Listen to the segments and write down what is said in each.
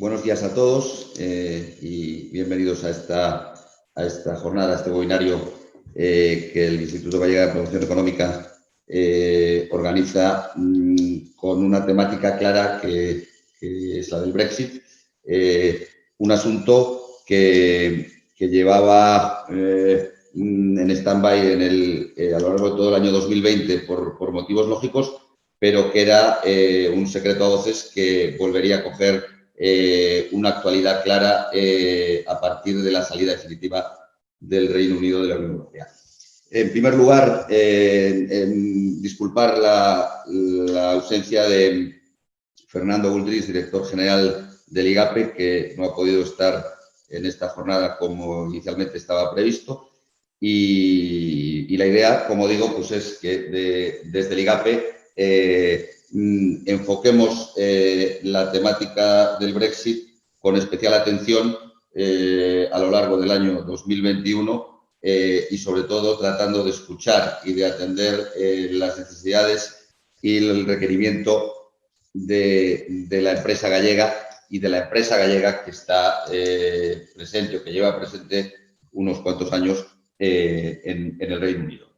Buenos días a todos y bienvenidos a esta jornada, a este webinario que el Instituto Gallega de Promoción Económica organiza con una temática clara que es la del Brexit, un asunto que llevaba en stand-by a lo largo de todo el año 2020 por motivos lógicos, pero que era un secreto a voces que volvería a coger una actualidad clara a partir de la salida definitiva del Reino Unido de la Unión Europea. En primer lugar, disculpar la ausencia de Fernando Buldrich, director general del IGAPE, que no ha podido estar en esta jornada como inicialmente estaba previsto. Y la idea, como digo, pues es que desde el IGAPE enfoquemos la temática del Brexit con especial atención a lo largo del año 2021 y sobre todo tratando de escuchar y de atender las necesidades y el requerimiento de la empresa gallega y de la empresa gallega que está presente o que lleva presente unos cuantos años en el Reino Unido.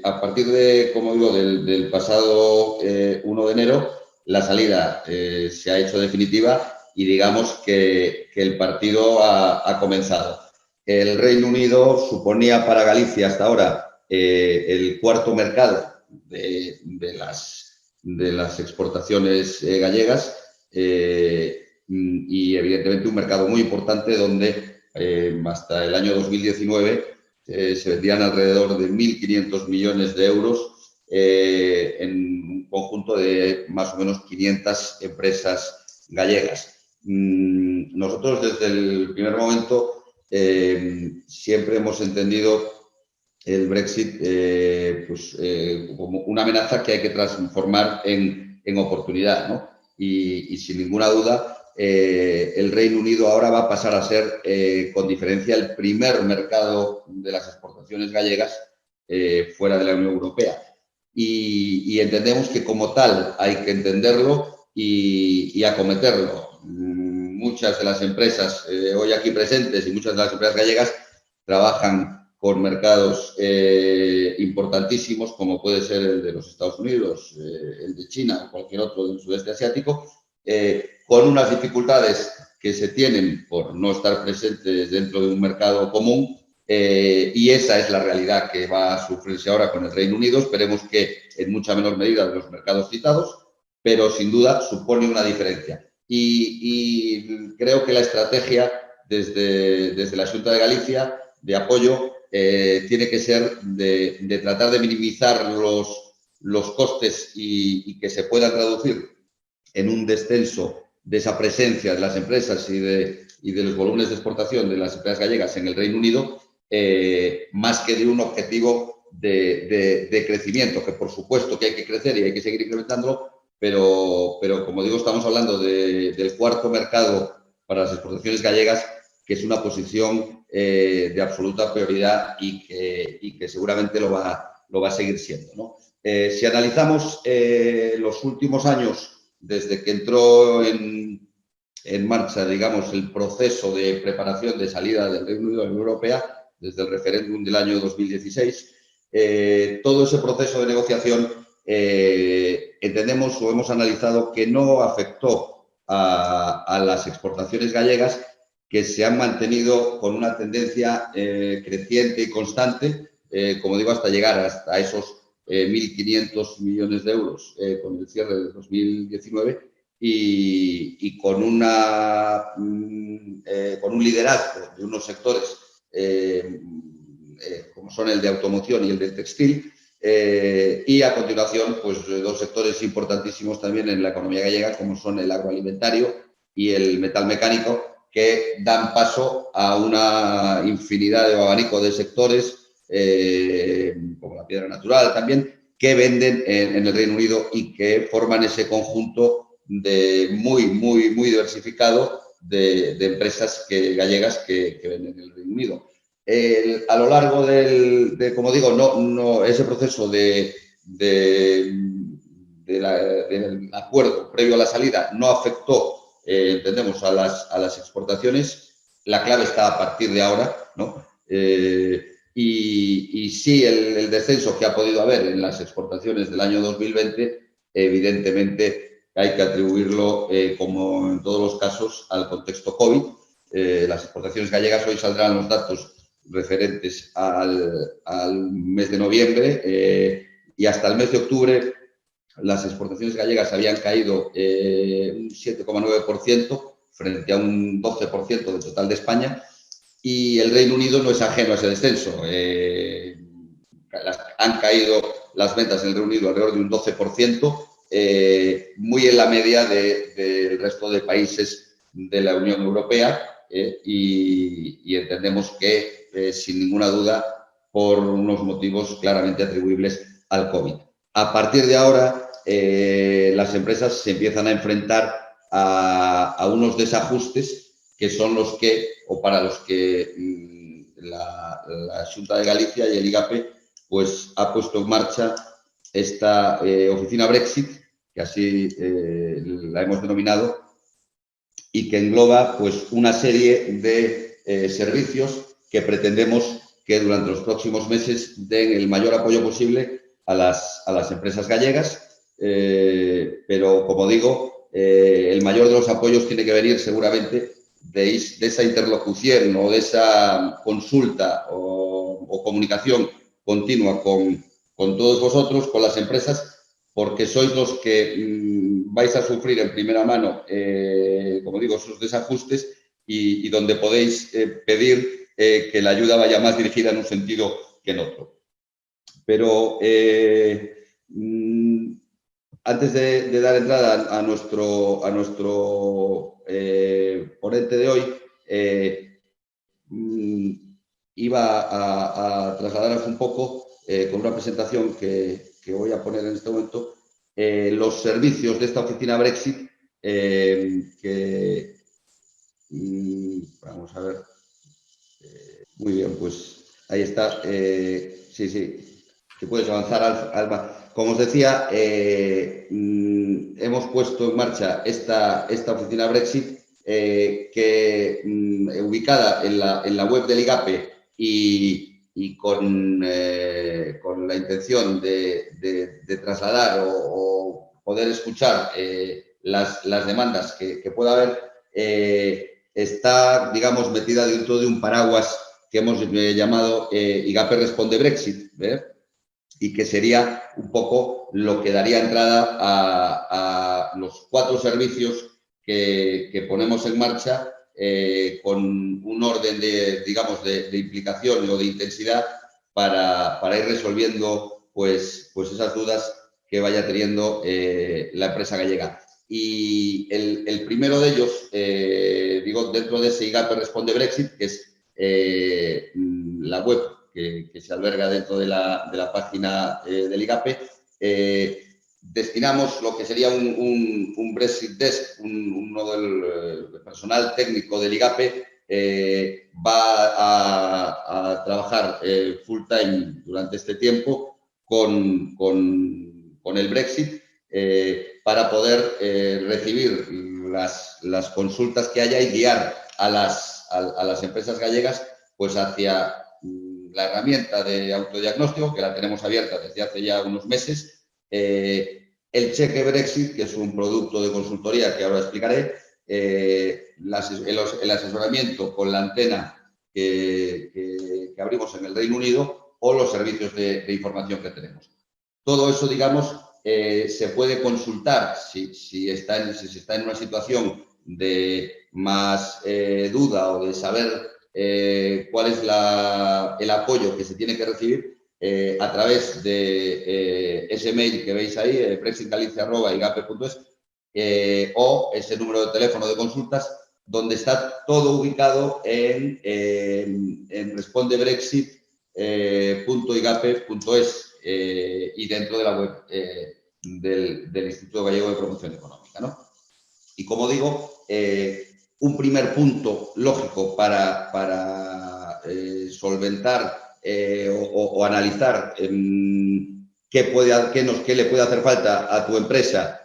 A partir de, como digo, del pasado 1 de enero, la salida se ha hecho definitiva y digamos que el partido ha comenzado. El Reino Unido suponía para Galicia hasta ahora el cuarto mercado de las exportaciones gallegas y evidentemente un mercado muy importante donde hasta el año 2019 se vendían alrededor de 1.500 millones de euros en un conjunto de más o menos 500 empresas gallegas. Nosotros desde el primer momento siempre hemos entendido el Brexit como una amenaza que hay que transformar en oportunidad, ¿no? Y sin ninguna duda el Reino Unido ahora va a pasar a ser, con diferencia, el primer mercado de las exportaciones gallegas fuera de la Unión Europea. Y entendemos que como tal hay que entenderlo y acometerlo. Muchas de las empresas hoy aquí presentes y muchas de las empresas gallegas trabajan con mercados importantísimos, como puede ser el de los Estados Unidos, el de China o cualquier otro del sudeste asiático, con unas dificultades que se tienen por no estar presentes dentro de un mercado común, y esa es la realidad que va a sufrirse ahora con el Reino Unido. Esperemos que en mucha menor medida de los mercados citados, pero sin duda supone una diferencia. Y creo que la estrategia desde la Xunta de Galicia de apoyo tiene que ser de tratar de minimizar los costes y que se puedan traducir en un descenso de esa presencia de las empresas y de los volúmenes de exportación de las empresas gallegas en el Reino Unido, más que de un objetivo de crecimiento, que por supuesto que hay que crecer y hay que seguir incrementándolo, pero como digo, estamos hablando del cuarto mercado para las exportaciones gallegas, que es una posición de absoluta prioridad y que seguramente lo va a seguir siendo, ¿no? Si analizamos los últimos años, desde que entró en marcha, digamos, el proceso de preparación de salida del Reino Unido de la Unión Europea, desde el referéndum del año 2016, todo ese proceso de negociación entendemos o hemos analizado que no afectó a las exportaciones gallegas, que se han mantenido con una tendencia creciente y constante, como digo, hasta llegar hasta esos 1.500 millones de euros con el cierre de 2019 y con un liderazgo de unos sectores como son el de automoción y el del textil, y a continuación pues dos sectores importantísimos también en la economía gallega, como son el agroalimentario y el metalmecánico, que dan paso a una infinidad de abanico de sectores, como la piedra natural también, que venden en el Reino Unido y que forman ese conjunto muy diversificado de empresas gallegas que venden en el Reino Unido. A lo largo como digo, ese proceso de del acuerdo previo a la salida no afectó, entendemos, a las exportaciones. La clave está a partir de ahora, ¿no? Y sí, el descenso que ha podido haber en las exportaciones del año 2020, evidentemente hay que atribuirlo, como en todos los casos, al contexto COVID. Las exportaciones gallegas, hoy saldrán los datos referentes al mes de noviembre, y hasta el mes de octubre las exportaciones gallegas habían caído un 7,9% frente a un 12% del total de España, y el Reino Unido no es ajeno a ese descenso. Han caído las ventas en el Reino Unido alrededor de un 12%, muy en la media del resto de países de la Unión Europea, y entendemos que, sin ninguna duda, por unos motivos claramente atribuibles al COVID. A partir de ahora, las empresas se empiezan a enfrentar a unos desajustes que son los que, o para los que la Xunta de Galicia y el IGAPE pues ha puesto en marcha esta oficina Brexit, que así la hemos denominado, y que engloba pues una serie de servicios que pretendemos que durante los próximos meses den el mayor apoyo posible a las empresas gallegas, pero como digo, el mayor de los apoyos tiene que venir seguramente de esa interlocución o de esa consulta o comunicación continua con todos vosotros, con las empresas, porque sois los que vais a sufrir en primera mano, como digo, esos desajustes, y donde podéis pedir que la ayuda vaya más dirigida en un sentido que en otro. Pero antes de dar entrada a nuestro ponente de hoy, iba a trasladaros un poco, con una presentación que voy a poner en este momento, los servicios de esta oficina Brexit, que vamos a ver. Muy bien, pues ahí está. Sí, si puedes avanzar, Alba. Como os decía, hemos puesto en marcha esta oficina Brexit, que ubicada en la web del IGAPE y con la intención de trasladar o poder escuchar las demandas que pueda haber, está, digamos, metida dentro de un paraguas que hemos llamado IGAPE Responde Brexit, y que sería un poco lo que daría entrada a los 4 servicios que ponemos en marcha, con un orden digamos, de implicación o de intensidad para ir resolviendo pues esas dudas que vaya teniendo la empresa gallega. Y el primero de ellos, digo, dentro de ese IGAPE Responde Brexit, que es la web que se alberga dentro de la página del IGAPE, destinamos lo que sería un Brexit Desk, uno del personal técnico del IGAPE, va a trabajar full time durante este tiempo con el Brexit, para poder recibir las consultas que haya y guiar a las empresas gallegas pues hacia la herramienta de autodiagnóstico, que la tenemos abierta desde hace ya unos meses, el cheque Brexit, que es un producto de consultoría que ahora explicaré, el asesoramiento con la antena que abrimos en el Reino Unido, o los servicios de información que tenemos. Todo eso, digamos, se puede consultar si se está en una situación de más duda o de saber cuál es el apoyo que se tiene que recibir, a través de ese mail que veis ahí, brexitgalicia@igape.es, o ese número de teléfono de consultas, donde está todo ubicado en respondebrexit.igape.es, y dentro de la web del Instituto Gallego de Promoción Económica, ¿no? Y como digo, un primer punto lógico para solventar o analizar qué le puede hacer falta a tu empresa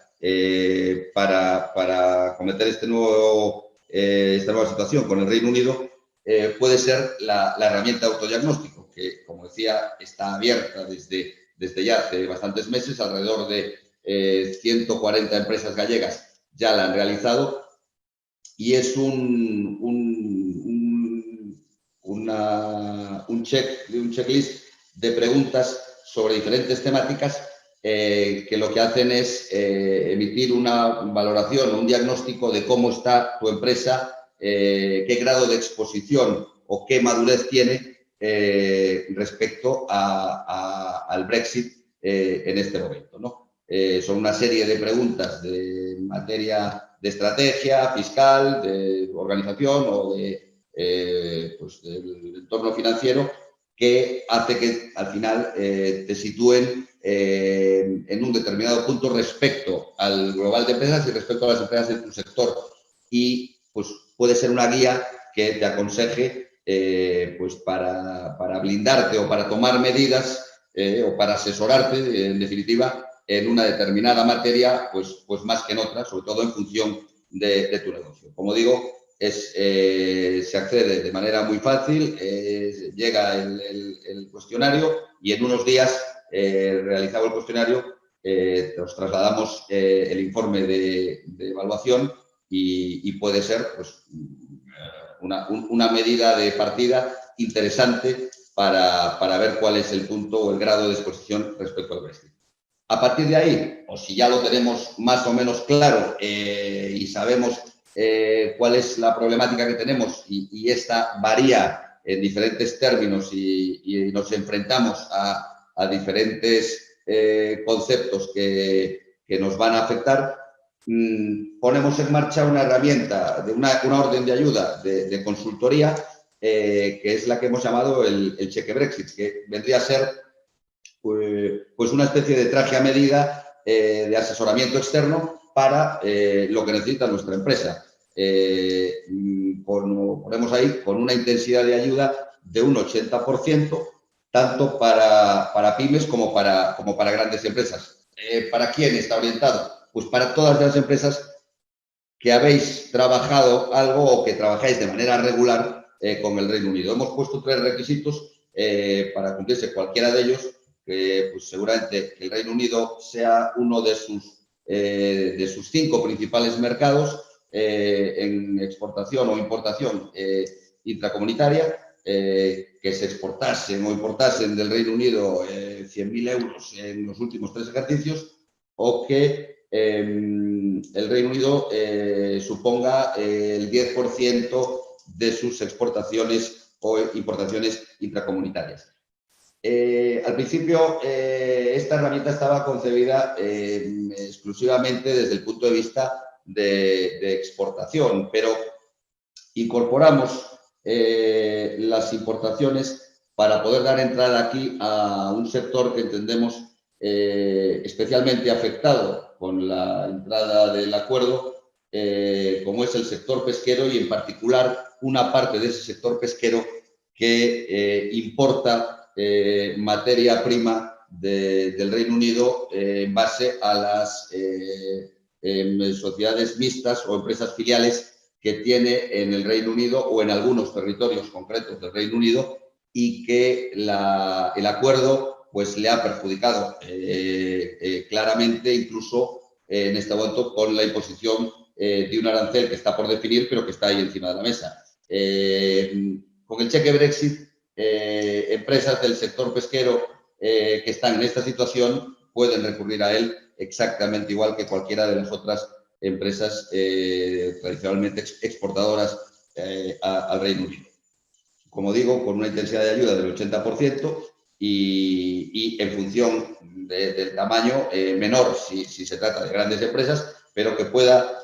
para cometer esta nueva situación con el Reino Unido puede ser la herramienta de autodiagnóstico, que, como decía, está abierta desde ya hace bastantes meses. Alrededor de 140 empresas gallegas ya la han realizado y es un checklist de preguntas sobre diferentes temáticas que lo que hacen es emitir una valoración o un diagnóstico de cómo está tu empresa, qué grado de exposición o qué madurez tiene respecto al Brexit en este momento, ¿no? Son una serie de preguntas de materia de estrategia fiscal, de organización o pues del entorno financiero, que hace que al final te sitúen en un determinado punto respecto al global de empresas y respecto a las empresas de tu sector. Y pues puede ser una guía que te aconseje pues para blindarte o para tomar medidas o para asesorarte, en definitiva, en una determinada materia, pues más que en otra, sobre todo en función de tu negocio. Como digo, se accede de manera muy fácil, llega el cuestionario y en unos días, realizado el cuestionario, nos trasladamos el informe de evaluación y puede ser pues, una medida de partida interesante para ver cuál es el punto o el grado de exposición respecto al Brexit. A partir de ahí, o si ya lo tenemos más o menos claro y sabemos cuál es la problemática que tenemos y esta varía en diferentes términos y nos enfrentamos a diferentes conceptos que nos van a afectar, ponemos en marcha una herramienta, una orden de ayuda de consultoría que es la que hemos llamado el cheque Brexit, que vendría a ser pues una especie de traje a medida de asesoramiento externo para lo que necesita nuestra empresa. Ponemos ahí con una intensidad de ayuda de un 80%, tanto para pymes como para grandes empresas. ¿Para quién está orientado? Pues para todas las empresas que habéis trabajado algo o que trabajáis de manera regular con el Reino Unido. Hemos puesto 3 requisitos para cumplirse cualquiera de ellos, que pues seguramente que el Reino Unido sea uno de sus 5 principales mercados en exportación o importación intracomunitaria, que se exportasen o importasen del Reino Unido 100.000 euros en los últimos 3 ejercicios, o que el Reino Unido suponga el 10% de sus exportaciones o importaciones intracomunitarias. Al principio, esta herramienta estaba concebida exclusivamente desde el punto de vista de exportación, pero incorporamos las importaciones para poder dar entrada aquí a un sector que entendemos especialmente afectado con la entrada del acuerdo, como es el sector pesquero y en particular una parte de ese sector pesquero que importa materia prima del Reino Unido en base a las sociedades mixtas o empresas filiales que tiene en el Reino Unido o en algunos territorios concretos del Reino Unido y que el acuerdo pues le ha perjudicado claramente, incluso en este momento con la imposición de un arancel que está por definir, pero que está ahí encima de la mesa. Con el cheque Brexit, empresas del sector pesquero que están en esta situación pueden recurrir a él exactamente igual que cualquiera de las otras empresas tradicionalmente exportadoras al Reino Unido. Como digo, con una intensidad de ayuda del 80% y en función del tamaño menor si se trata de grandes empresas, pero que pueda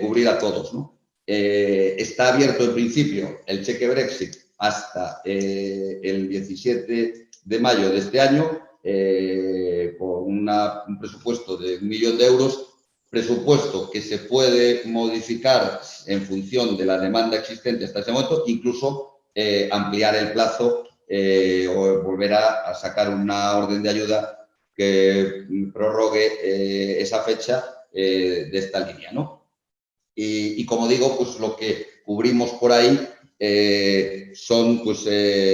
cubrir a todos, ¿no? Está abierto en principio el cheque Brexit hasta el 17 de mayo de este año con un presupuesto de 1 millón de euros, presupuesto que se puede modificar en función de la demanda existente hasta ese momento, incluso ampliar el plazo o volver a sacar una orden de ayuda que prorrogue esa fecha de esta línea, ¿no? Y como digo, pues lo que cubrimos por ahí son pues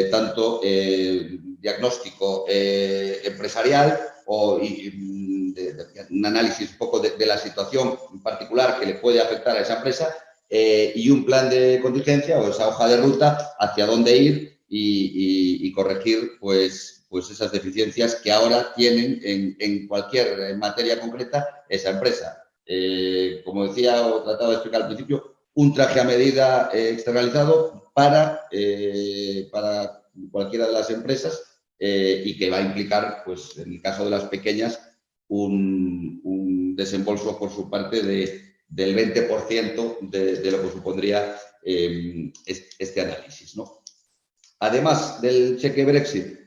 tanto diagnóstico empresarial o un análisis un poco de la situación en particular que le puede afectar a esa empresa y un plan de contingencia o esa hoja de ruta hacia dónde ir y corregir pues esas deficiencias que ahora tienen en cualquier materia concreta esa empresa. Como decía o trataba de explicar al principio, un traje a medida externalizado para cualquiera de las empresas y que va a implicar, pues en el caso de las pequeñas, un desembolso por su parte del 20% de lo que supondría este análisis, ¿no? Además del cheque Brexit,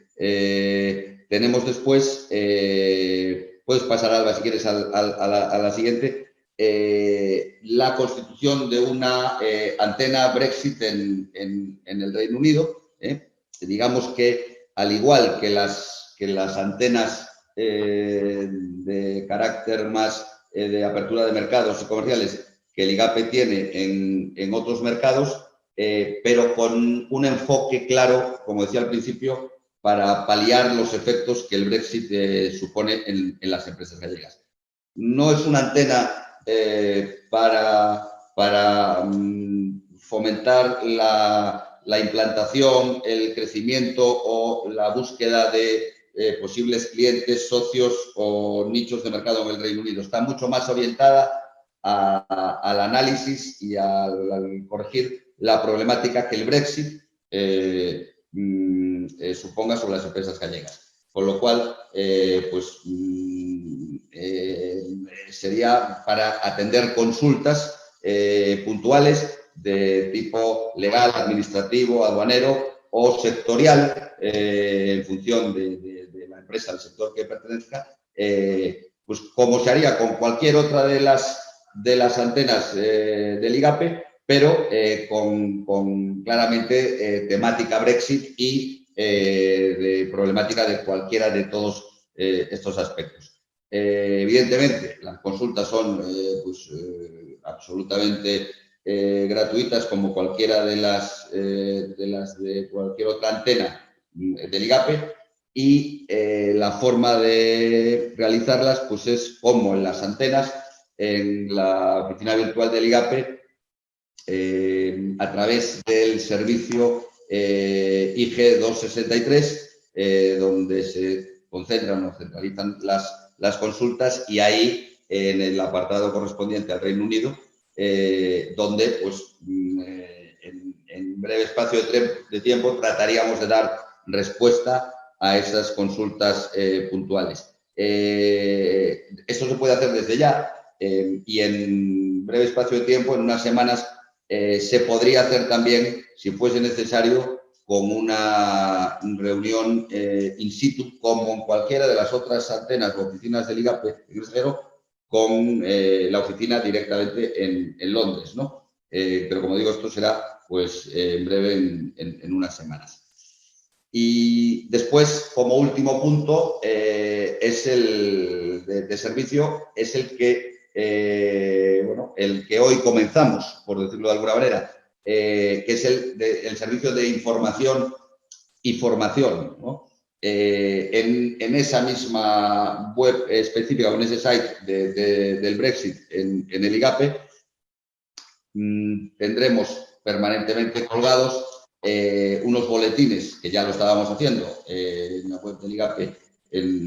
tenemos después, puedes pasar, Alba, si quieres, a la siguiente, la constitución de una antena Brexit en el Reino Unido. Digamos que, al igual que las antenas de carácter más de apertura de mercados y comerciales que el IGAPE tiene en otros mercados, pero con un enfoque claro, como decía al principio, para paliar los efectos que el Brexit supone en las empresas gallegas. No es una antena para fomentar la implantación, el crecimiento o la búsqueda de posibles clientes, socios o nichos de mercado en el Reino Unido. Está mucho más orientada al análisis y al corregir la problemática que el Brexit suponga sobre las empresas gallegas. Con lo cual, sería para atender consultas puntuales de tipo legal, administrativo, aduanero o sectorial, en función de la empresa, del sector que pertenezca, pues como se haría con cualquier otra de las antenas del IGAPE, pero con claramente temática Brexit y de problemática de cualquiera de todos estos aspectos. Evidentemente, las consultas son absolutamente gratuitas, como cualquiera de las de cualquier otra antena del IGAPE, y la forma de realizarlas pues es como en las antenas, en la oficina virtual del IGAPE, a través del servicio IG 263, donde se concentran o centralizan las consultas, y ahí en el apartado correspondiente al Reino Unido, donde pues en breve espacio de tiempo trataríamos de dar respuesta a esas consultas puntuales. Esto se puede hacer desde ya y en breve espacio de tiempo, en unas semanas, se podría hacer también, si fuese necesario, con una reunión in situ, como en cualquiera de las otras antenas o oficinas del IGAPE extranjero, con la oficina directamente en Londres, ¿no? Pero como digo, esto será pues en breve, en unas semanas. Y después, como último punto, es el de servicio, es el que el que hoy comenzamos, por decirlo de alguna manera, que es el servicio de información y formación, ¿no? En esa misma web específica, o en ese site del Brexit en el IGAPE, tendremos permanentemente colgados unos boletines, que ya lo estábamos haciendo en la web del IGAPE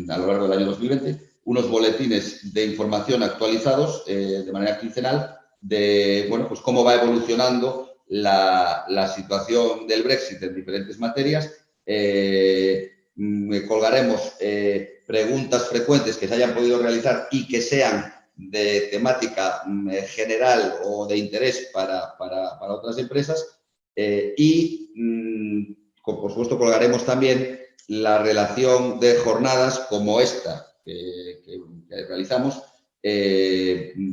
a lo largo del año 2020, unos boletines de información actualizados de manera quincenal de pues cómo va evolucionando la situación del Brexit en diferentes materias. Colgaremos preguntas frecuentes que se hayan podido realizar y que sean de temática general o de interés para otras empresas, y por supuesto colgaremos también la relación de jornadas como esta que realizamos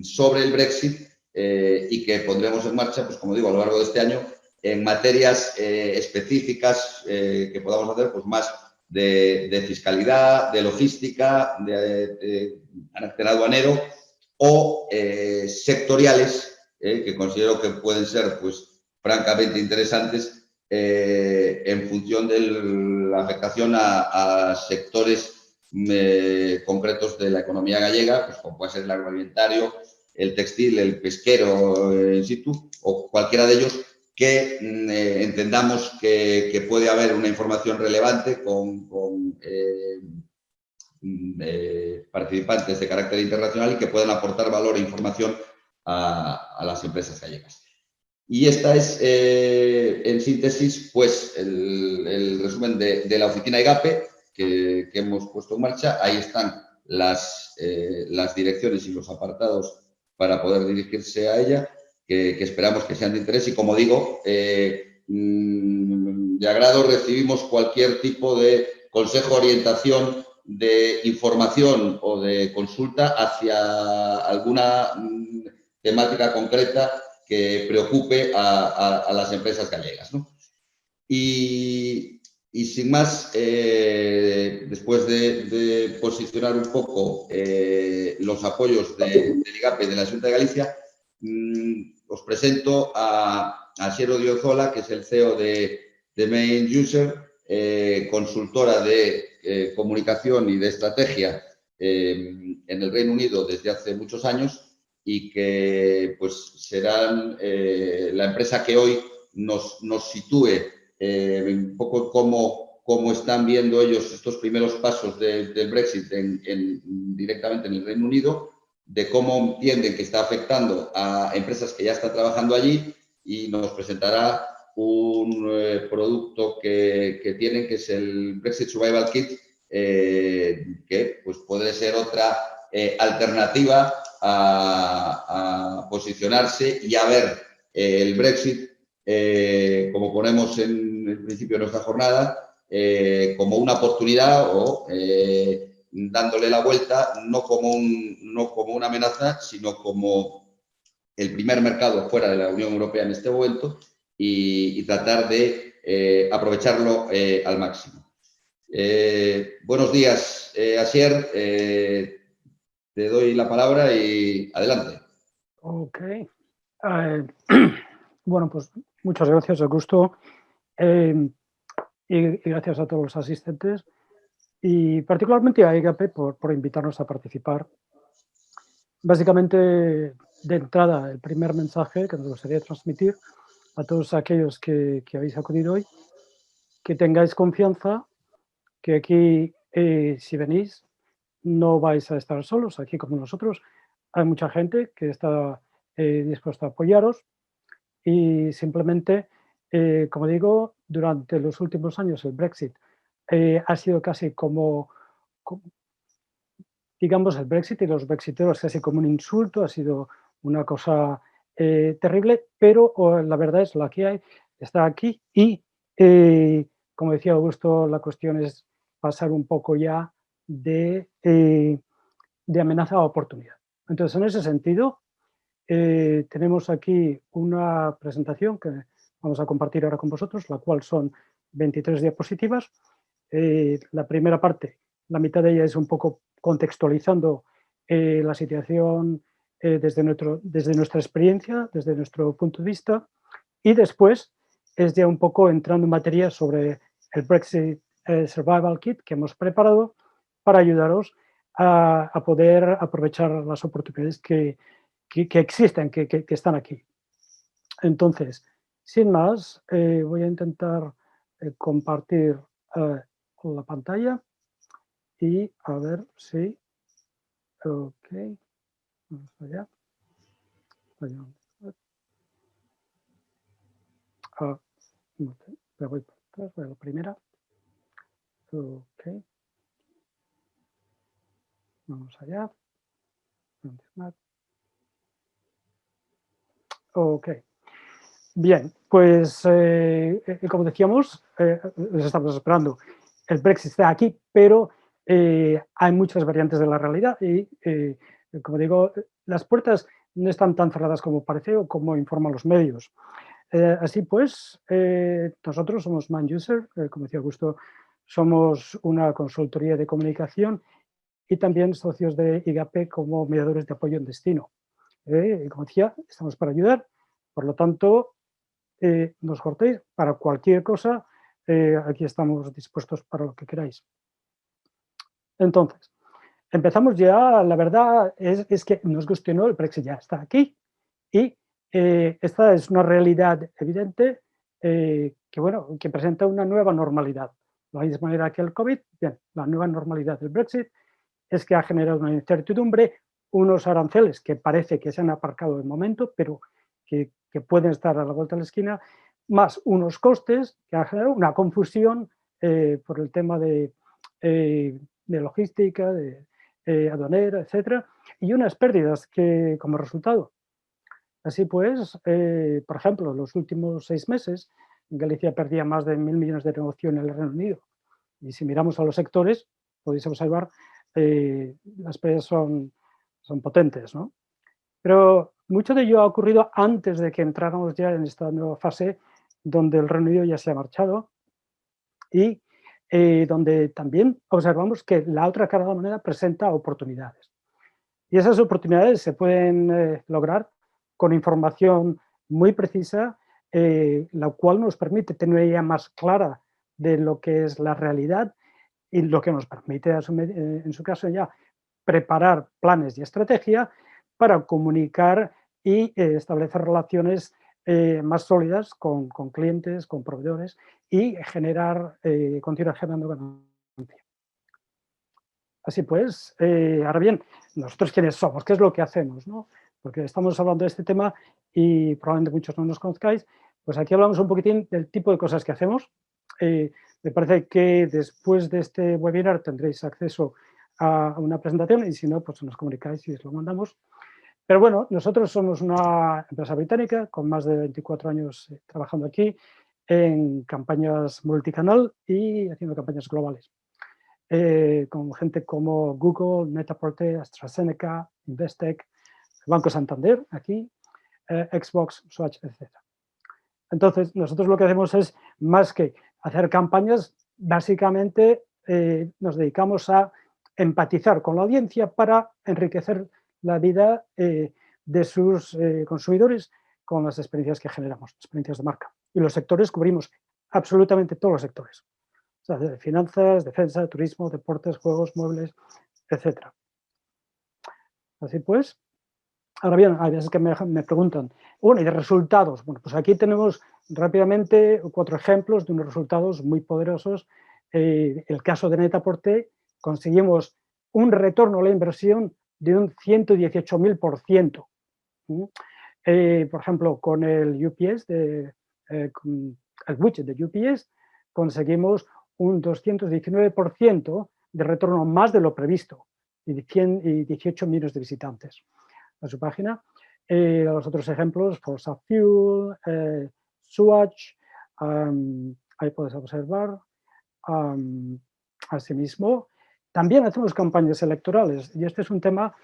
sobre el Brexit y que pondremos en marcha, pues como digo, a lo largo de este año, en materias específicas que podamos hacer, pues más de fiscalidad, de logística, de carácter aduanero, o sectoriales, que considero que pueden ser pues, francamente interesantes en función de la afectación a sectores concretos de la economía gallega, pues como puede ser el agroalimentario, el textil, el pesquero in situ o cualquiera de ellos que entendamos que puede haber una información relevante con participantes de carácter internacional y que puedan aportar valor e información a las empresas gallegas. Y esta es, en síntesis, pues el resumen de la oficina EGAPE que hemos puesto en marcha. Ahí están las direcciones y los apartados para poder dirigirse a ella, que esperamos que sean de interés. Y como digo, de agrado recibimos cualquier tipo de consejo, orientación, de información o de consulta hacia alguna temática concreta que preocupe a las empresas gallegas, ¿no? Y sin más, después de posicionar un poco los apoyos del IGAPE y de la Xunta de Galicia, os presento a Asier Odriozola, que es el CEO de Main User, consultora de comunicación y de estrategia en el Reino Unido desde hace muchos años, y que pues serán la empresa que hoy nos sitúe un poco cómo están viendo ellos estos primeros pasos del Brexit directamente en el Reino Unido, de cómo entienden que está afectando a empresas que ya están trabajando allí, y nos presentará un producto que tienen, que es el Brexit Survival Kit, que pues puede ser otra alternativa a posicionarse y a ver el Brexit, como ponemos en el principio de nuestra jornada, como una oportunidad o dándole la vuelta, no como una amenaza, sino como el primer mercado fuera de la Unión Europea en este momento, y tratar de aprovecharlo al máximo. Buenos días, Asier. Te doy la palabra y adelante. Ok. Bueno, pues muchas gracias, Augusto. Y gracias a todos los asistentes y particularmente a EGAPE por invitarnos a participar. Básicamente, de entrada, el primer mensaje que nos gustaría transmitir a todos aquellos que habéis acudido hoy, que tengáis confianza, que aquí, si venís, no vais a estar solos. Aquí, como nosotros, hay mucha gente que está dispuesta a apoyaros, y simplemente, como digo, durante los últimos años el Brexit ha sido casi como, digamos, el Brexit y los brexiteros casi como un insulto, ha sido una cosa terrible, pero la verdad es la que hay, está aquí, y como decía Augusto, la cuestión es pasar un poco ya de amenaza a oportunidad. Entonces, en ese sentido, tenemos aquí una presentación que vamos a compartir ahora con vosotros, la cual son 23 diapositivas. La primera parte, la mitad de ella es un poco contextualizando la situación desde nuestra experiencia, desde nuestro punto de vista, y después es ya un poco entrando en materia sobre el Brexit Survival Kit que hemos preparado para ayudaros a poder aprovechar las oportunidades que existen, que están aquí. Entonces, sin más, voy a intentar compartir la pantalla y a ver si... Ok, vamos allá. Me voy por atrás, voy a la primera. Ok. Vamos allá. Ok. Bien, pues como decíamos, estamos esperando. El Brexit está aquí, pero hay muchas variantes de la realidad y, como digo, las puertas no están tan cerradas como parece o como informan los medios. Así pues, nosotros somos Main User, como decía Augusto, somos una consultoría de comunicación y también socios de IGAPE como mediadores de apoyo en destino. Como decía, estamos para ayudar, por lo tanto, no os cortéis, para cualquier cosa, aquí estamos dispuestos para lo que queráis. Entonces, empezamos ya, la verdad es que nos guste o no, el Brexit ya está aquí y esta es una realidad evidente que, bueno, que presenta una nueva normalidad. De la misma manera que el COVID, bien, la nueva normalidad del Brexit es que ha generado una incertidumbre, unos aranceles que parece que se han aparcado de momento, pero que pueden estar a la vuelta de la esquina, más unos costes que han generado una confusión por el tema de logística, de aduanera, etcétera, y unas pérdidas que como resultado. Así pues, por ejemplo, los últimos 6 meses, Galicia perdía más de 1.000 millones de negocio en el Reino Unido. Y si miramos a los sectores, podéis observar, las pérdidas son potentes, ¿no? Pero mucho de ello ha ocurrido antes de que entráramos ya en esta nueva fase donde el Reino Unido ya se ha marchado y donde también observamos que la otra cara de la moneda presenta oportunidades. Y esas oportunidades se pueden lograr con información muy precisa, la cual nos permite tener una idea más clara de lo que es la realidad y lo que nos permite, en su caso ya, preparar planes y estrategia para comunicar y establecer relaciones más sólidas con clientes, con proveedores y continuar generando ganancia. Así pues, ahora bien, nosotros quiénes somos, qué es lo que hacemos, ¿no? Porque estamos hablando de este tema y probablemente muchos no nos conozcáis, pues aquí hablamos un poquitín del tipo de cosas que hacemos. Me parece que después de este webinar tendréis acceso a una presentación y si no, pues nos comunicáis y os lo mandamos. Pero bueno, nosotros somos una empresa británica con más de 24 años trabajando aquí en campañas multicanal y haciendo campañas globales. Con gente como Google, Net-a-Porter, AstraZeneca, Investec, Banco Santander, aquí, Xbox, Swatch, etc. Entonces, nosotros lo que hacemos es, más que hacer campañas, básicamente nos dedicamos a empatizar con la audiencia para enriquecer la vida de sus consumidores con las experiencias que generamos, experiencias de marca. Y los sectores cubrimos absolutamente todos los sectores. O sea, de finanzas, defensa, turismo, deportes, juegos, muebles, etc. Así pues, ahora bien, hay veces que me preguntan, bueno, ¿y de resultados? Bueno, pues aquí tenemos rápidamente 4 ejemplos de unos resultados muy poderosos. El caso de Net-a-Porter, conseguimos un retorno a la inversión de un 118.000%. Por ejemplo, con el UPS, con el widget de UPS, conseguimos un 219% de retorno más de lo previsto y 18 millones de visitantes a su página. Los otros ejemplos, Forza Fuel, Swatch, ahí puedes observar. Asimismo, también hacemos campañas electorales y este es un tema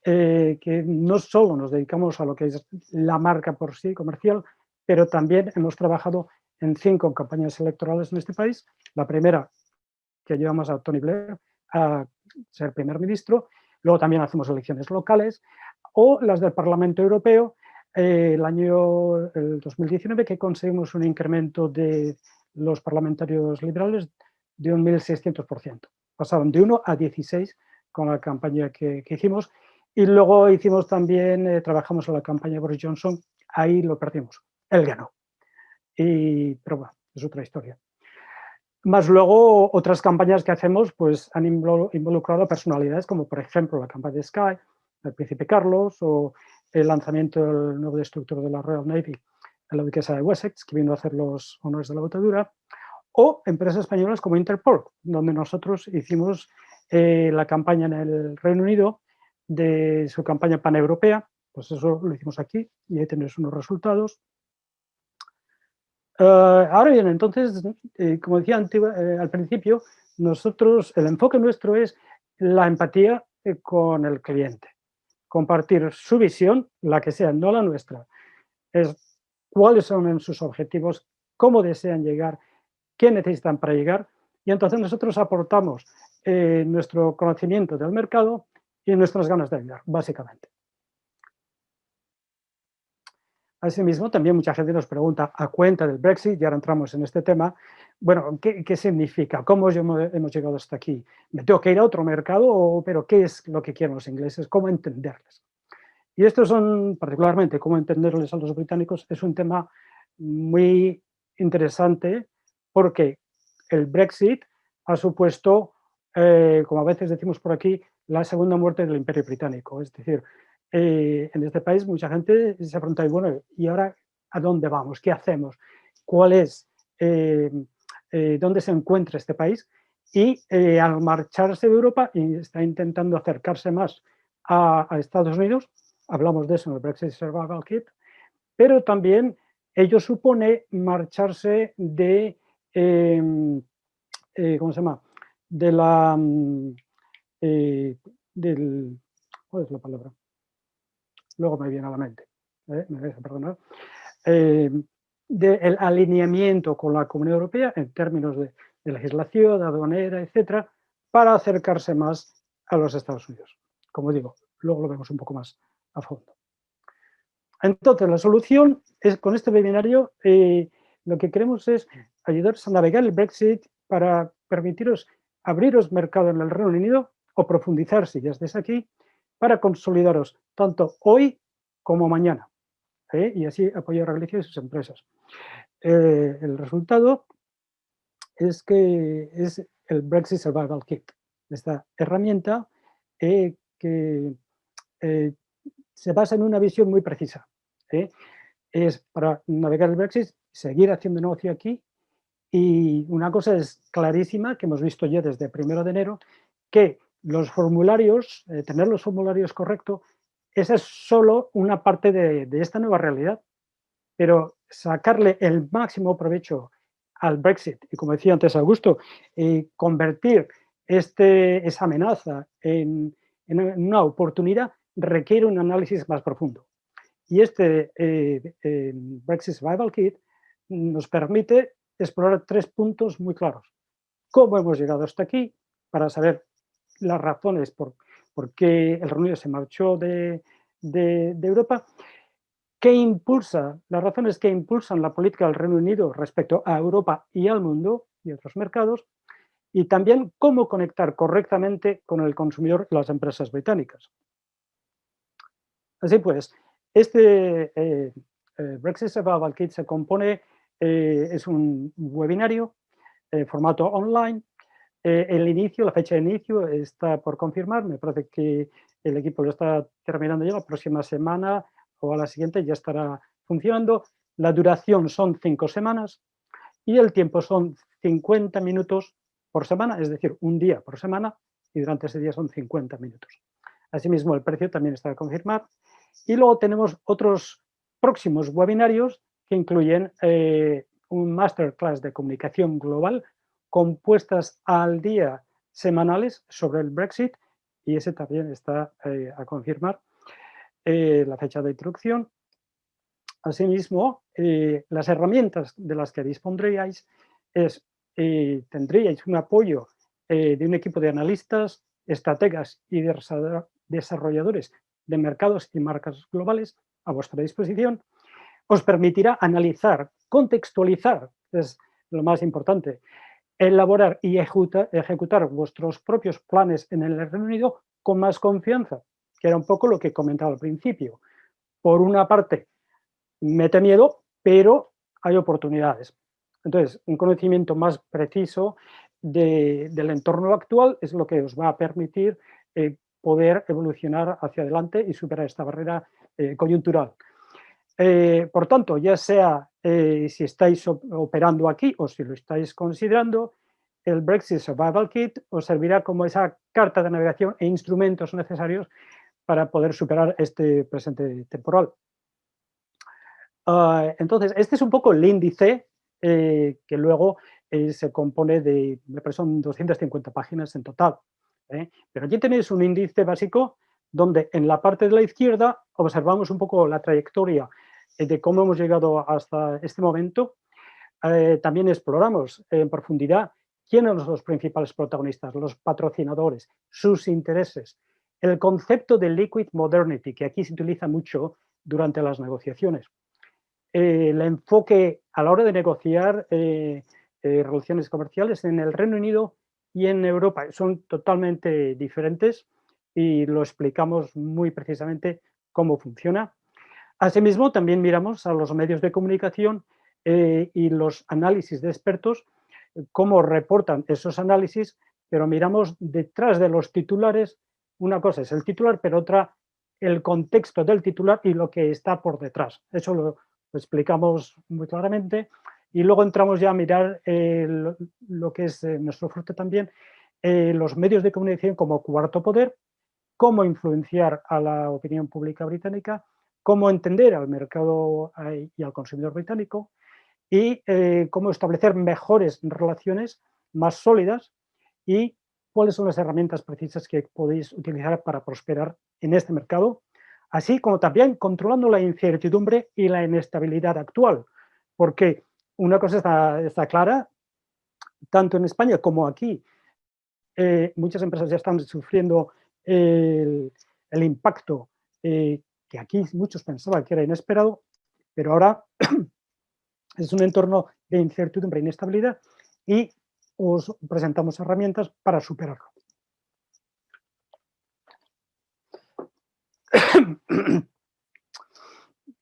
que no solo nos dedicamos a lo que es la marca por sí comercial, pero también hemos trabajado en 5 campañas electorales en este país. La primera, que llevamos a Tony Blair a ser primer ministro, luego también hacemos elecciones locales o las del Parlamento Europeo, el 2019, que conseguimos un incremento de los parlamentarios liberales de un 1.600%. Pasaron de 1 a 16 con la campaña que hicimos. Y luego hicimos también, trabajamos en la campaña de Boris Johnson, ahí lo perdimos, él ganó. Pero bueno, es otra historia. Más luego, otras campañas que hacemos pues, han involucrado a personalidades como, por ejemplo, la campaña de Sky, el Príncipe Carlos, o el lanzamiento del nuevo destructor de la Royal Navy, la duquesa de Wessex, que vino a hacer los honores de la botadura, o empresas españolas como Interpol, donde nosotros hicimos la campaña en el Reino Unido de su campaña paneuropea, pues eso lo hicimos aquí y ahí tenéis unos resultados. Ahora bien, entonces, como decía al principio, nosotros, el enfoque nuestro es la empatía con el cliente. Compartir su visión, la que sea, no la nuestra, es cuáles son sus objetivos, cómo desean llegar, qué necesitan para llegar, y entonces nosotros aportamos nuestro conocimiento del mercado y nuestras ganas de ayudar, básicamente. Asimismo, también mucha gente nos pregunta, a cuenta del Brexit, y ahora entramos en este tema, bueno, ¿qué significa? ¿Cómo hemos llegado hasta aquí? ¿Me tengo que ir a otro mercado? ¿Pero qué es lo que quieren los ingleses? ¿Cómo entenderles? Y estos son, particularmente, cómo entenderles a los británicos, es un tema muy interesante porque el Brexit ha supuesto, como a veces decimos por aquí, la segunda muerte del Imperio Británico. Es decir, en este país mucha gente se pregunta, bueno, ¿y ahora a dónde vamos? ¿Qué hacemos? ¿Cuál es? ¿Dónde se encuentra este país? Y al marcharse de Europa y está intentando acercarse más a Estados Unidos, hablamos de eso en el Brexit Survival Kit, pero también ello supone marcharse de, ¿cómo se llama? De la, ¿cuál es la palabra? Luego me viene a la mente, me vais a perdonar, del alineamiento con la Comunidad Europea en términos de legislación, aduanera, etcétera, para acercarse más a los Estados Unidos. Como digo, luego lo vemos un poco más a fondo. Entonces, la solución es, con este webinario, lo que queremos es ayudaros a navegar el Brexit para permitiros abriros mercado en el Reino Unido o profundizar, si ya estáis aquí, para consolidaros tanto hoy como mañana, y así apoyar a Galicia y sus empresas. El resultado es que es el Brexit Survival Kit, esta herramienta que se basa en una visión muy precisa. Es para navegar el Brexit, seguir haciendo negocio aquí, y una cosa es clarísima, que hemos visto ya desde 1 de enero, que los formularios, tener los formularios correctos, esa es solo una parte de esta nueva realidad, pero sacarle el máximo provecho al Brexit, y como decía antes Augusto, convertir esa amenaza en una oportunidad requiere un análisis más profundo. Y este Brexit Survival Kit nos permite explorar 3 puntos muy claros. ¿Cómo hemos llegado hasta aquí? Para saber las razones por qué el Reino Unido se marchó de Europa. ¿Qué impulsa? Las razones que impulsan la política del Reino Unido respecto a Europa y al mundo y otros mercados. Y también cómo conectar correctamente con el consumidor y las empresas británicas. Así pues, este Brexit Survival Kit se compone, es un webinario, formato online. El inicio, la fecha de inicio está por confirmar, me parece que el equipo lo está terminando ya, la próxima semana o a la siguiente ya estará funcionando. La duración son 5 semanas y el tiempo son 50 minutos por semana, es decir, un día por semana, y durante ese día son 50 minutos. Asimismo, el precio también está a confirmar. Y luego tenemos otros próximos webinarios que incluyen un masterclass de comunicación global con puestas al día semanales sobre el Brexit, y ese también está a confirmar, la fecha de introducción. Asimismo, las herramientas de las que dispondríais tendríais un apoyo de un equipo de analistas, estrategas y desarrolladores de mercados y marcas globales a vuestra disposición. Os permitirá analizar, contextualizar, es lo más importante, elaborar y ejecutar vuestros propios planes en el Reino Unido con más confianza, que era un poco lo que comentaba al principio. Por una parte, mete miedo, pero hay oportunidades. Entonces, un conocimiento más preciso del entorno actual es lo que os va a permitir poder evolucionar hacia adelante y superar esta barrera coyuntural. Por tanto, ya sea si estáis operando aquí o si lo estáis considerando, el Brexit Survival Kit os servirá como esa carta de navegación e instrumentos necesarios para poder superar este presente temporal. Entonces, este es un poco el índice que luego se compone de, me parece, son 250 páginas en total. Pero aquí tenéis un índice básico donde en la parte de la izquierda observamos un poco la trayectoria de cómo hemos llegado hasta este momento. También exploramos en profundidad ¿Quiénes son los principales protagonistas? Los patrocinadores, sus intereses. El concepto de liquid modernity, que aquí se utiliza mucho durante las negociaciones. El enfoque a la hora de negociar relaciones comerciales en el Reino Unido y en Europa son totalmente diferentes y lo explicamos muy precisamente cómo funciona. Asimismo, también miramos a los medios de comunicación y los análisis de expertos, cómo reportan esos análisis, pero miramos detrás de los titulares. Una cosa es el titular, pero otra el contexto del titular y lo que está por detrás. Eso lo explicamos muy claramente. Y luego entramos ya a mirar lo que es nuestro fuerte también, los medios de comunicación como cuarto poder, cómo influenciar a la opinión pública británica, cómo entender al mercado y al consumidor británico y cómo establecer mejores relaciones más sólidas y cuáles son las herramientas precisas que podéis utilizar para prosperar en este mercado, así como también controlando la incertidumbre y la inestabilidad actual, porque una cosa está clara, tanto en España como aquí, muchas empresas ya están sufriendo el impacto que aquí muchos pensaban que era inesperado, pero ahora es un entorno de incertidumbre e inestabilidad y os presentamos herramientas para superarlo.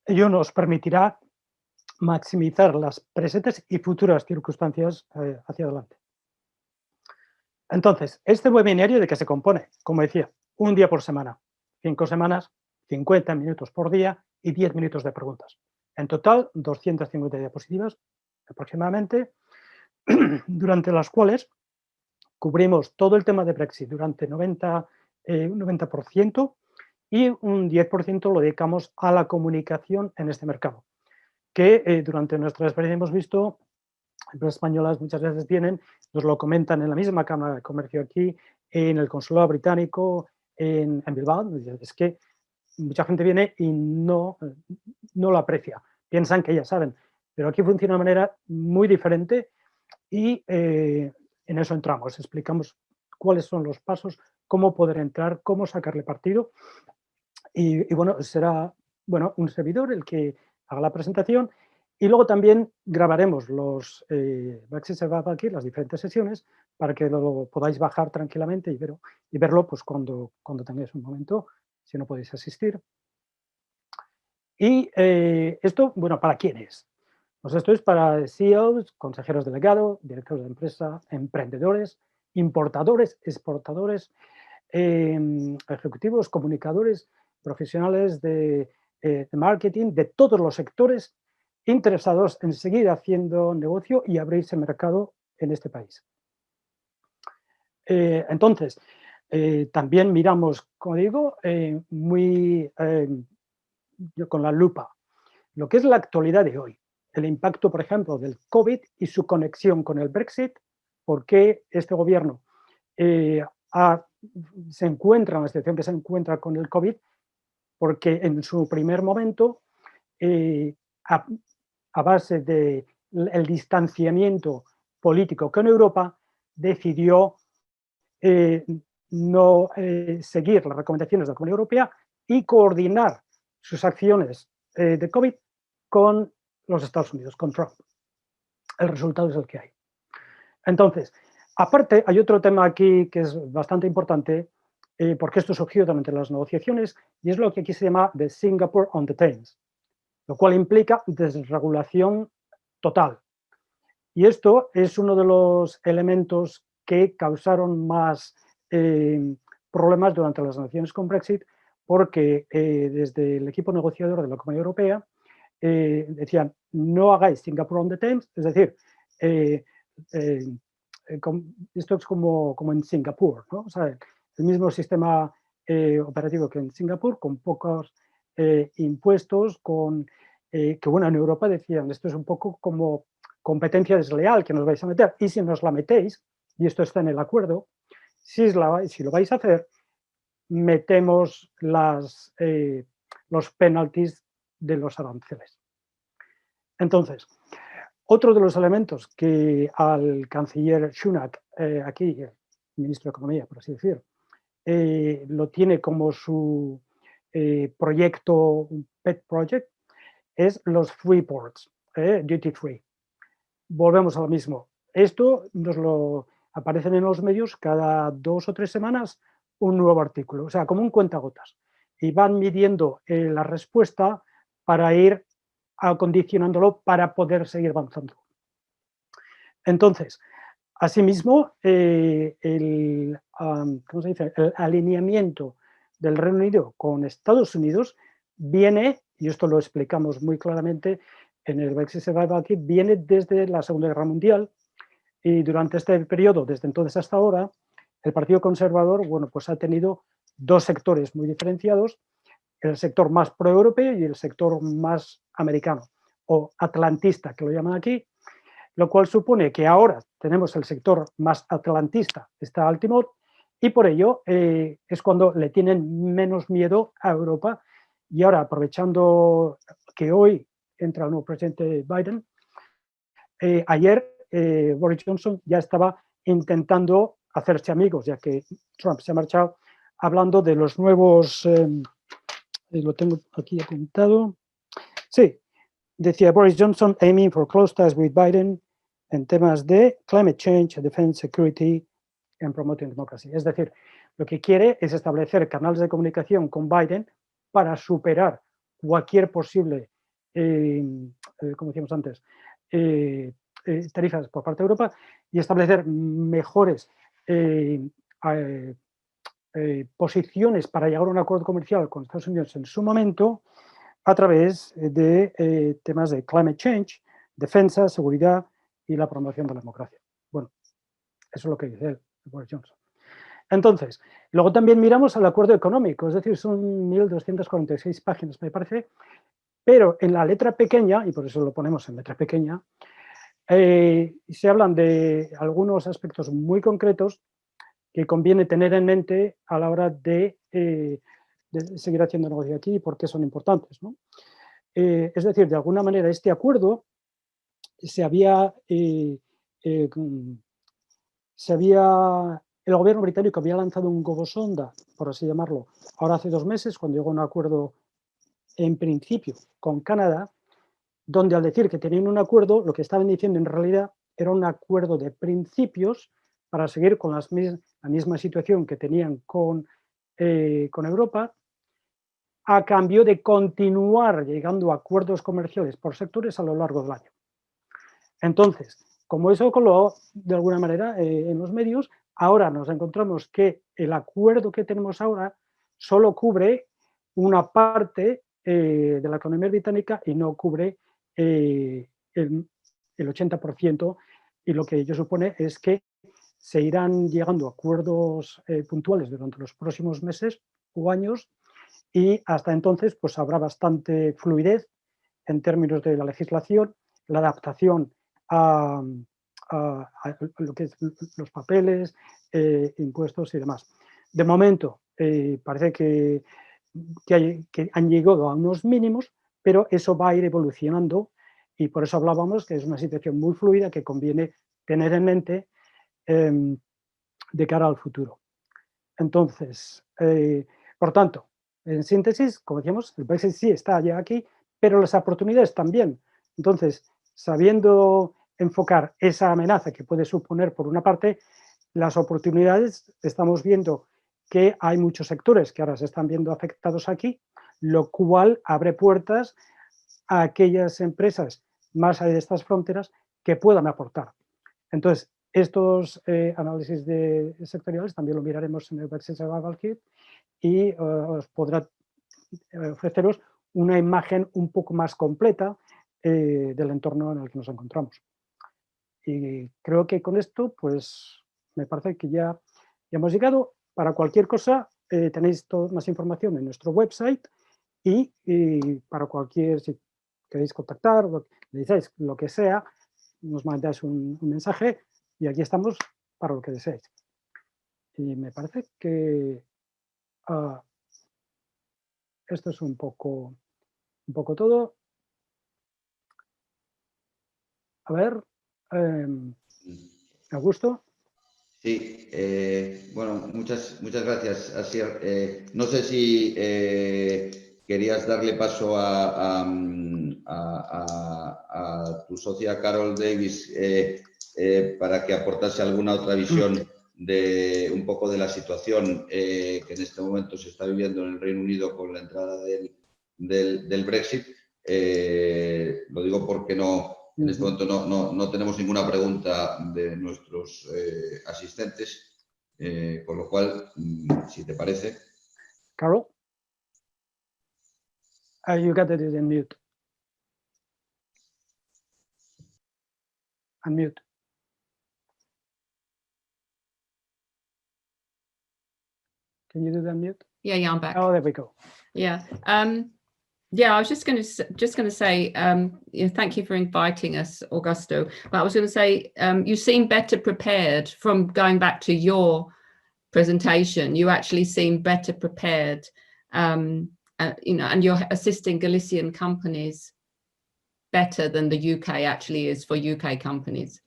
Ello nos permitirá maximizar las presentes y futuras circunstancias hacia adelante. Entonces, este webinario, ¿de qué se compone? Como decía, un día por semana, 5 semanas, 50 minutos por día y 10 minutos de preguntas. En total, 250 diapositivas aproximadamente, durante las cuales cubrimos todo el tema de Brexit durante un 90% y un 10% lo dedicamos a la comunicación en este mercado, que durante nuestra experiencia hemos visto, empresas españolas muchas veces vienen, nos lo comentan en la misma Cámara de Comercio aquí, en el Consulado Británico, en Bilbao, es que mucha gente viene y no lo aprecia, piensan que ya saben, pero aquí funciona de una manera muy diferente y en eso entramos, explicamos cuáles son los pasos, cómo poder entrar, cómo sacarle partido y bueno, será un servidor el que haga la presentación y luego también grabaremos los Brexit Survival aquí, las diferentes sesiones, para que lo podáis bajar tranquilamente y verlo pues, cuando tengáis un momento, si no podéis asistir. Y esto, bueno, ¿para quién es? Pues esto es para CEOs, consejeros delegados, directores de empresa, emprendedores, importadores, exportadores, ejecutivos, comunicadores, profesionales de marketing, de todos los sectores interesados en seguir haciendo negocio y abrirse mercado en este país. Entonces, también miramos, como digo, con la lupa, lo que es la actualidad de hoy. El impacto, por ejemplo, del COVID y su conexión con el Brexit, por qué este gobierno se encuentra en la situación que se encuentra con el COVID, porque en su primer momento, a base del distanciamiento político con Europa, decidió no seguir las recomendaciones de la Comunidad Europea y coordinar sus acciones de COVID con los Estados Unidos, con Trump. El resultado es el que hay. Entonces, aparte, hay otro tema aquí que es bastante importante, porque esto surgió durante las negociaciones, y es lo que aquí se llama the Singapore on the Thames, lo cual implica desregulación total. Y esto es uno de los elementos que causaron más problemas durante las negociaciones con Brexit, porque desde el equipo negociador de la Comunidad Europea decían, no hagáis Singapore on the Thames, es decir, esto es como en Singapur, ¿no? O sea, el mismo sistema operativo que en Singapur, con pocos impuestos, que bueno, en Europa decían, esto es un poco como competencia desleal que nos vais a meter, y si nos la metéis, y esto está en el acuerdo, si lo vais a hacer, metemos los penalties de los aranceles. Entonces, Otro de los elementos que al canciller Sunak, aquí, el ministro de Economía, por así decir, lo tiene como su proyecto, un pet project, es los free ports, duty free. Volvemos a lo mismo. Esto nos lo aparecen en los medios cada 2 o 3 semanas un nuevo artículo, o sea, como un cuentagotas. Y van midiendo la respuesta para ir acondicionándolo para poder seguir avanzando. Entonces, asimismo, ¿cómo se dice? El alineamiento del Reino Unido con Estados Unidos viene, y esto lo explicamos muy claramente en el Brexit Survival Kit, viene desde la Segunda Guerra Mundial, y durante este periodo, desde entonces hasta ahora, el Partido Conservador, bueno, pues ha tenido dos sectores muy diferenciados, el sector más pro-europeo y el sector más americano, o atlantista, que lo llaman aquí, lo cual supone que ahora tenemos el sector más atlantista, está Altimor, y por ello es cuando le tienen menos miedo a Europa. Y ahora, aprovechando que hoy entra el nuevo presidente Biden, ayer Boris Johnson ya estaba intentando hacerse amigos, ya que Trump se ha marchado, hablando de los nuevos, lo tengo aquí apuntado, sí, decía Boris Johnson aiming for close ties with Biden en temas de climate change, defense, security and promoting democracy. Es decir, lo que quiere es establecer canales de comunicación con Biden para superar cualquier posible, como decíamos antes, tarifas por parte de Europa y establecer mejores posiciones para llegar a un acuerdo comercial con Estados Unidos en su momento a través de temas de climate change, defensa, seguridad y la promoción de la democracia. Bueno, eso es lo que dice él, Boris Johnson. Entonces, luego también miramos al acuerdo económico, es decir, son 1.246 páginas, me parece, pero en la letra pequeña, y por eso lo ponemos en letra pequeña, se hablan de algunos aspectos muy concretos que conviene tener en mente a la hora de seguir haciendo negocio aquí y por qué son importantes, ¿no? Es decir, de alguna manera este acuerdo se había, el gobierno británico había lanzado un globo sonda, por así llamarlo, ahora hace 2 meses, cuando llegó a un acuerdo en principio con Canadá, donde al decir que tenían un acuerdo, lo que estaban diciendo en realidad era un acuerdo de principios para seguir con la misma situación que tenían con Europa, a cambio de continuar llegando a acuerdos comerciales por sectores a lo largo del año. Entonces, como eso coló de alguna manera en los medios, ahora nos encontramos que el acuerdo que tenemos ahora solo cubre una parte de la economía británica y no cubre el 80%, y lo que ello supone es que se irán llegando a acuerdos puntuales durante los próximos meses o años, y hasta entonces pues habrá bastante fluidez en términos de la legislación, la adaptación a lo que es los papeles, impuestos y demás. De momento parece que han llegado a unos mínimos, pero eso va a ir evolucionando, y por eso hablábamos que es una situación muy fluida que conviene tener en mente de cara al futuro. Entonces, por tanto, en síntesis, como decíamos, el Brexit sí está ya aquí, pero las oportunidades también. Entonces, sabiendo enfocar esa amenaza que puede suponer, por una parte, las oportunidades, estamos viendo que hay muchos sectores que ahora se están viendo afectados aquí, lo cual abre puertas a aquellas empresas más allá de estas fronteras que puedan aportar. Entonces, estos análisis sectoriales también lo miraremos en el Brexit Survival Kit, y os podrá ofreceros una imagen un poco más completa del entorno en el que nos encontramos. Y creo que con esto, pues, me parece que ya hemos llegado. Para cualquier cosa, tenéis más información en nuestro website, y para cualquier, si queréis contactar, decís lo que sea, nos mandáis un mensaje y aquí estamos para lo que deseéis. Y me parece que esto es un poco todo. A ver, Augusto. Sí, bueno, muchas gracias, Asier. No sé si querías darle paso a tu socia Carol Davis para que aportase alguna otra visión de un poco de la situación que en este momento se está viviendo en el Reino Unido con la entrada del Brexit. Lo digo porque en este momento no tenemos ninguna pregunta de nuestros asistentes, con lo cual, si te parece. Carol, you got it in mute. Unmute. Can you do the unmute? Yeah, I'm back. Oh, there we go. Yeah. Yeah, I was just going to say, thank you for inviting us, Augusto. But I was going to say, you seem better prepared from going back to your presentation. You actually seem better prepared, and you're assisting Galician companies better than the UK actually is for UK companies.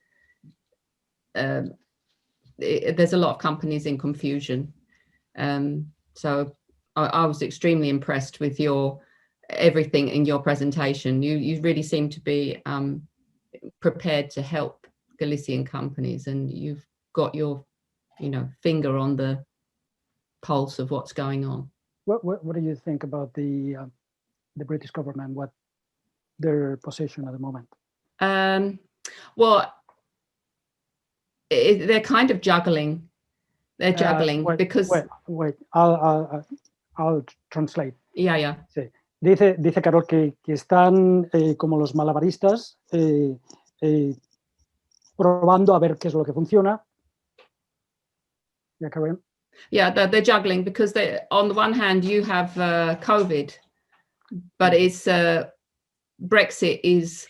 There's a lot of companies in confusion. So I was extremely impressed with everything in your presentation. You really seem to be prepared to help Galician companies, and you've got your finger on the pulse of what's going on. What do you think about the British government? What their position at the moment? Well, they're kind of juggling. They're juggling because. Wait. I'll translate. Yeah. Sí. Dice Carol que están como los malabaristas probando a ver qué es lo que funciona. Yeah, Karen. Yeah, they're juggling because on the one hand you have COVID, but it's Brexit is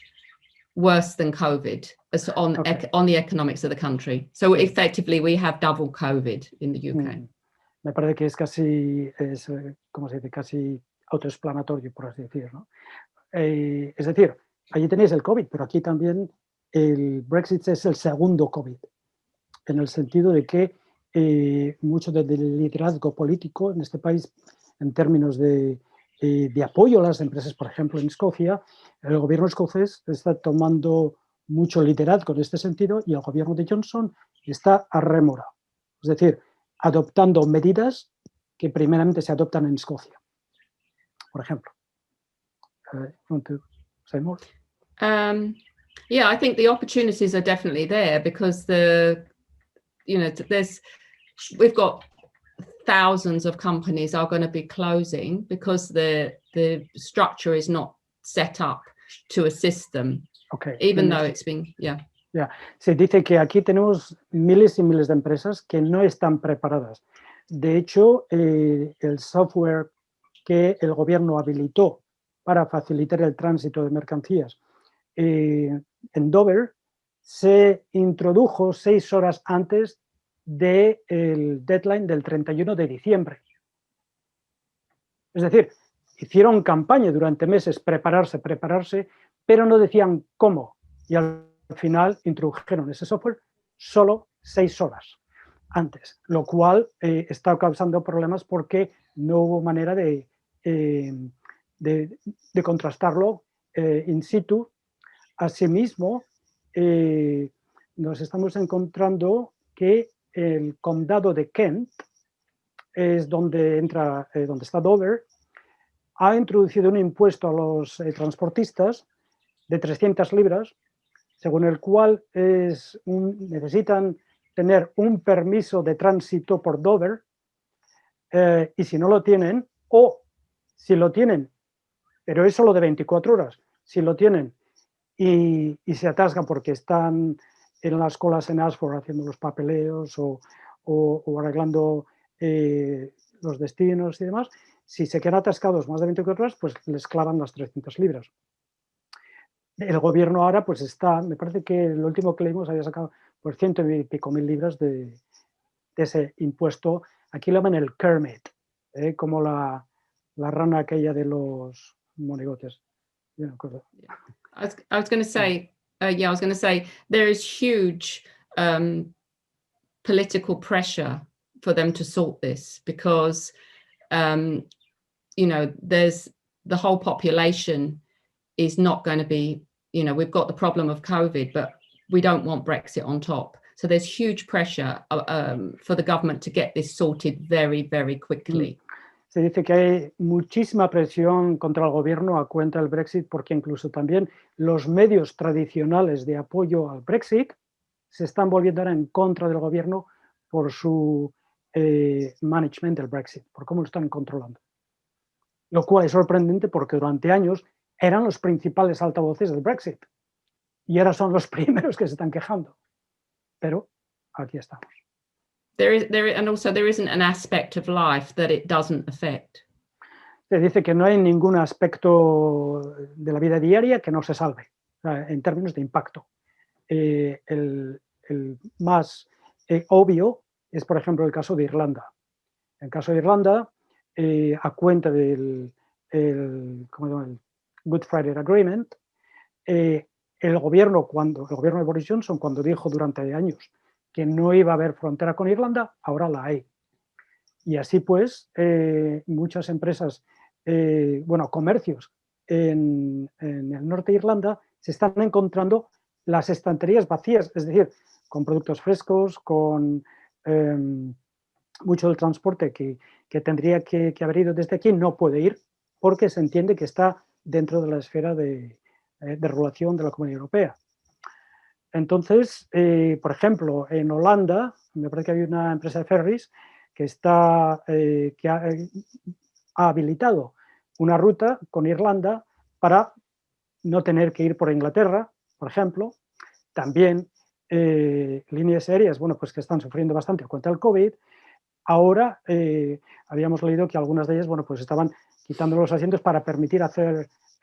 worse than COVID on the economics of the country. So effectively we have double COVID in the UK. Me parece que es casi, ¿cómo se dice? Casi autoexplanatorio, por así decir, ¿no? Es decir, allí tenéis el COVID, pero aquí también el Brexit es el segundo COVID, en el sentido de que mucho del liderazgo político en este país, en términos de apoyo a las empresas, por ejemplo, en Escocia, el gobierno escocés está tomando mucho liderazgo en este sentido y el gobierno de Johnson está a rémora. Es decir, adoptando medidas que primeramente se adoptan en Escocia, por ejemplo. Want to say more? Yeah, I think the opportunities are definitely there because we've got thousands of companies are going to be closing because the structure is not set up to assist them. Okay. Even though it's been, Se dice que aquí tenemos miles y miles de empresas que no están preparadas. De hecho, el software que el gobierno habilitó para facilitar el tránsito de mercancías en Dover se introdujo 6 horas antes del deadline del 31 de diciembre. Es decir, hicieron campaña durante meses, prepararse, pero no decían cómo. Y al final introdujeron ese software solo 6 horas antes, lo cual está causando problemas porque no hubo manera de contrastarlo in situ. Asimismo, nos estamos encontrando que el condado de Kent es donde está Dover, ha introducido un impuesto a los transportistas de 300 libras, según el cual necesitan tener un permiso de tránsito por Dover, y si no lo tienen, o si lo tienen, pero es solo de 24 horas, si lo tienen y se atascan porque están en las colas en Ashford haciendo los papeleos o arreglando los destinos y demás, si se quedan atascados más de 24 horas, pues les clavan las 300 libras. El gobierno ahora pues me parece que el último que leímos había sacado pues 100 y pico mil libras de ese impuesto. Aquí lo llaman el Kermit, como la rana aquella de los monigotes. I was going to say, Yeah, I was going to say there is huge political pressure for them to sort this because, you know, there's the whole population is not going to be, you know, we've got the problem of COVID, but we don't want Brexit on top. So there's huge pressure for the government to get this sorted very, very quickly. Se dice que hay muchísima presión contra el gobierno a cuenta del Brexit porque incluso también los medios tradicionales de apoyo al Brexit se están volviendo ahora en contra del gobierno por su management del Brexit, por cómo lo están controlando. Lo cual es sorprendente porque durante años eran los principales altavoces del Brexit y ahora son los primeros que se están quejando. Pero aquí estamos. And also there isn't an aspect of life that it doesn't affect. Se dice que no hay ningún aspecto de la vida diaria que no se salve, en términos de impacto. El más obvio es, por ejemplo, el caso de Irlanda. En el caso de Irlanda, a cuenta del Good Friday Agreement, el gobierno de Boris Johnson, cuando dijo durante años que no iba a haber frontera con Irlanda, ahora la hay. Y así pues, muchas empresas, comercios en el norte de Irlanda se están encontrando las estanterías vacías, es decir, con productos frescos, con mucho del transporte que tendría que haber ido desde aquí, no puede ir porque se entiende que está dentro de la esfera de regulación de la Comunidad Europea. Entonces, por ejemplo, en Holanda, me parece que hay una empresa de ferries que ha habilitado una ruta con Irlanda para no tener que ir por Inglaterra, por ejemplo. También líneas aéreas, pues que están sufriendo bastante a cuenta del COVID. Ahora habíamos leído que algunas de ellas, pues estaban quitando los asientos para permitir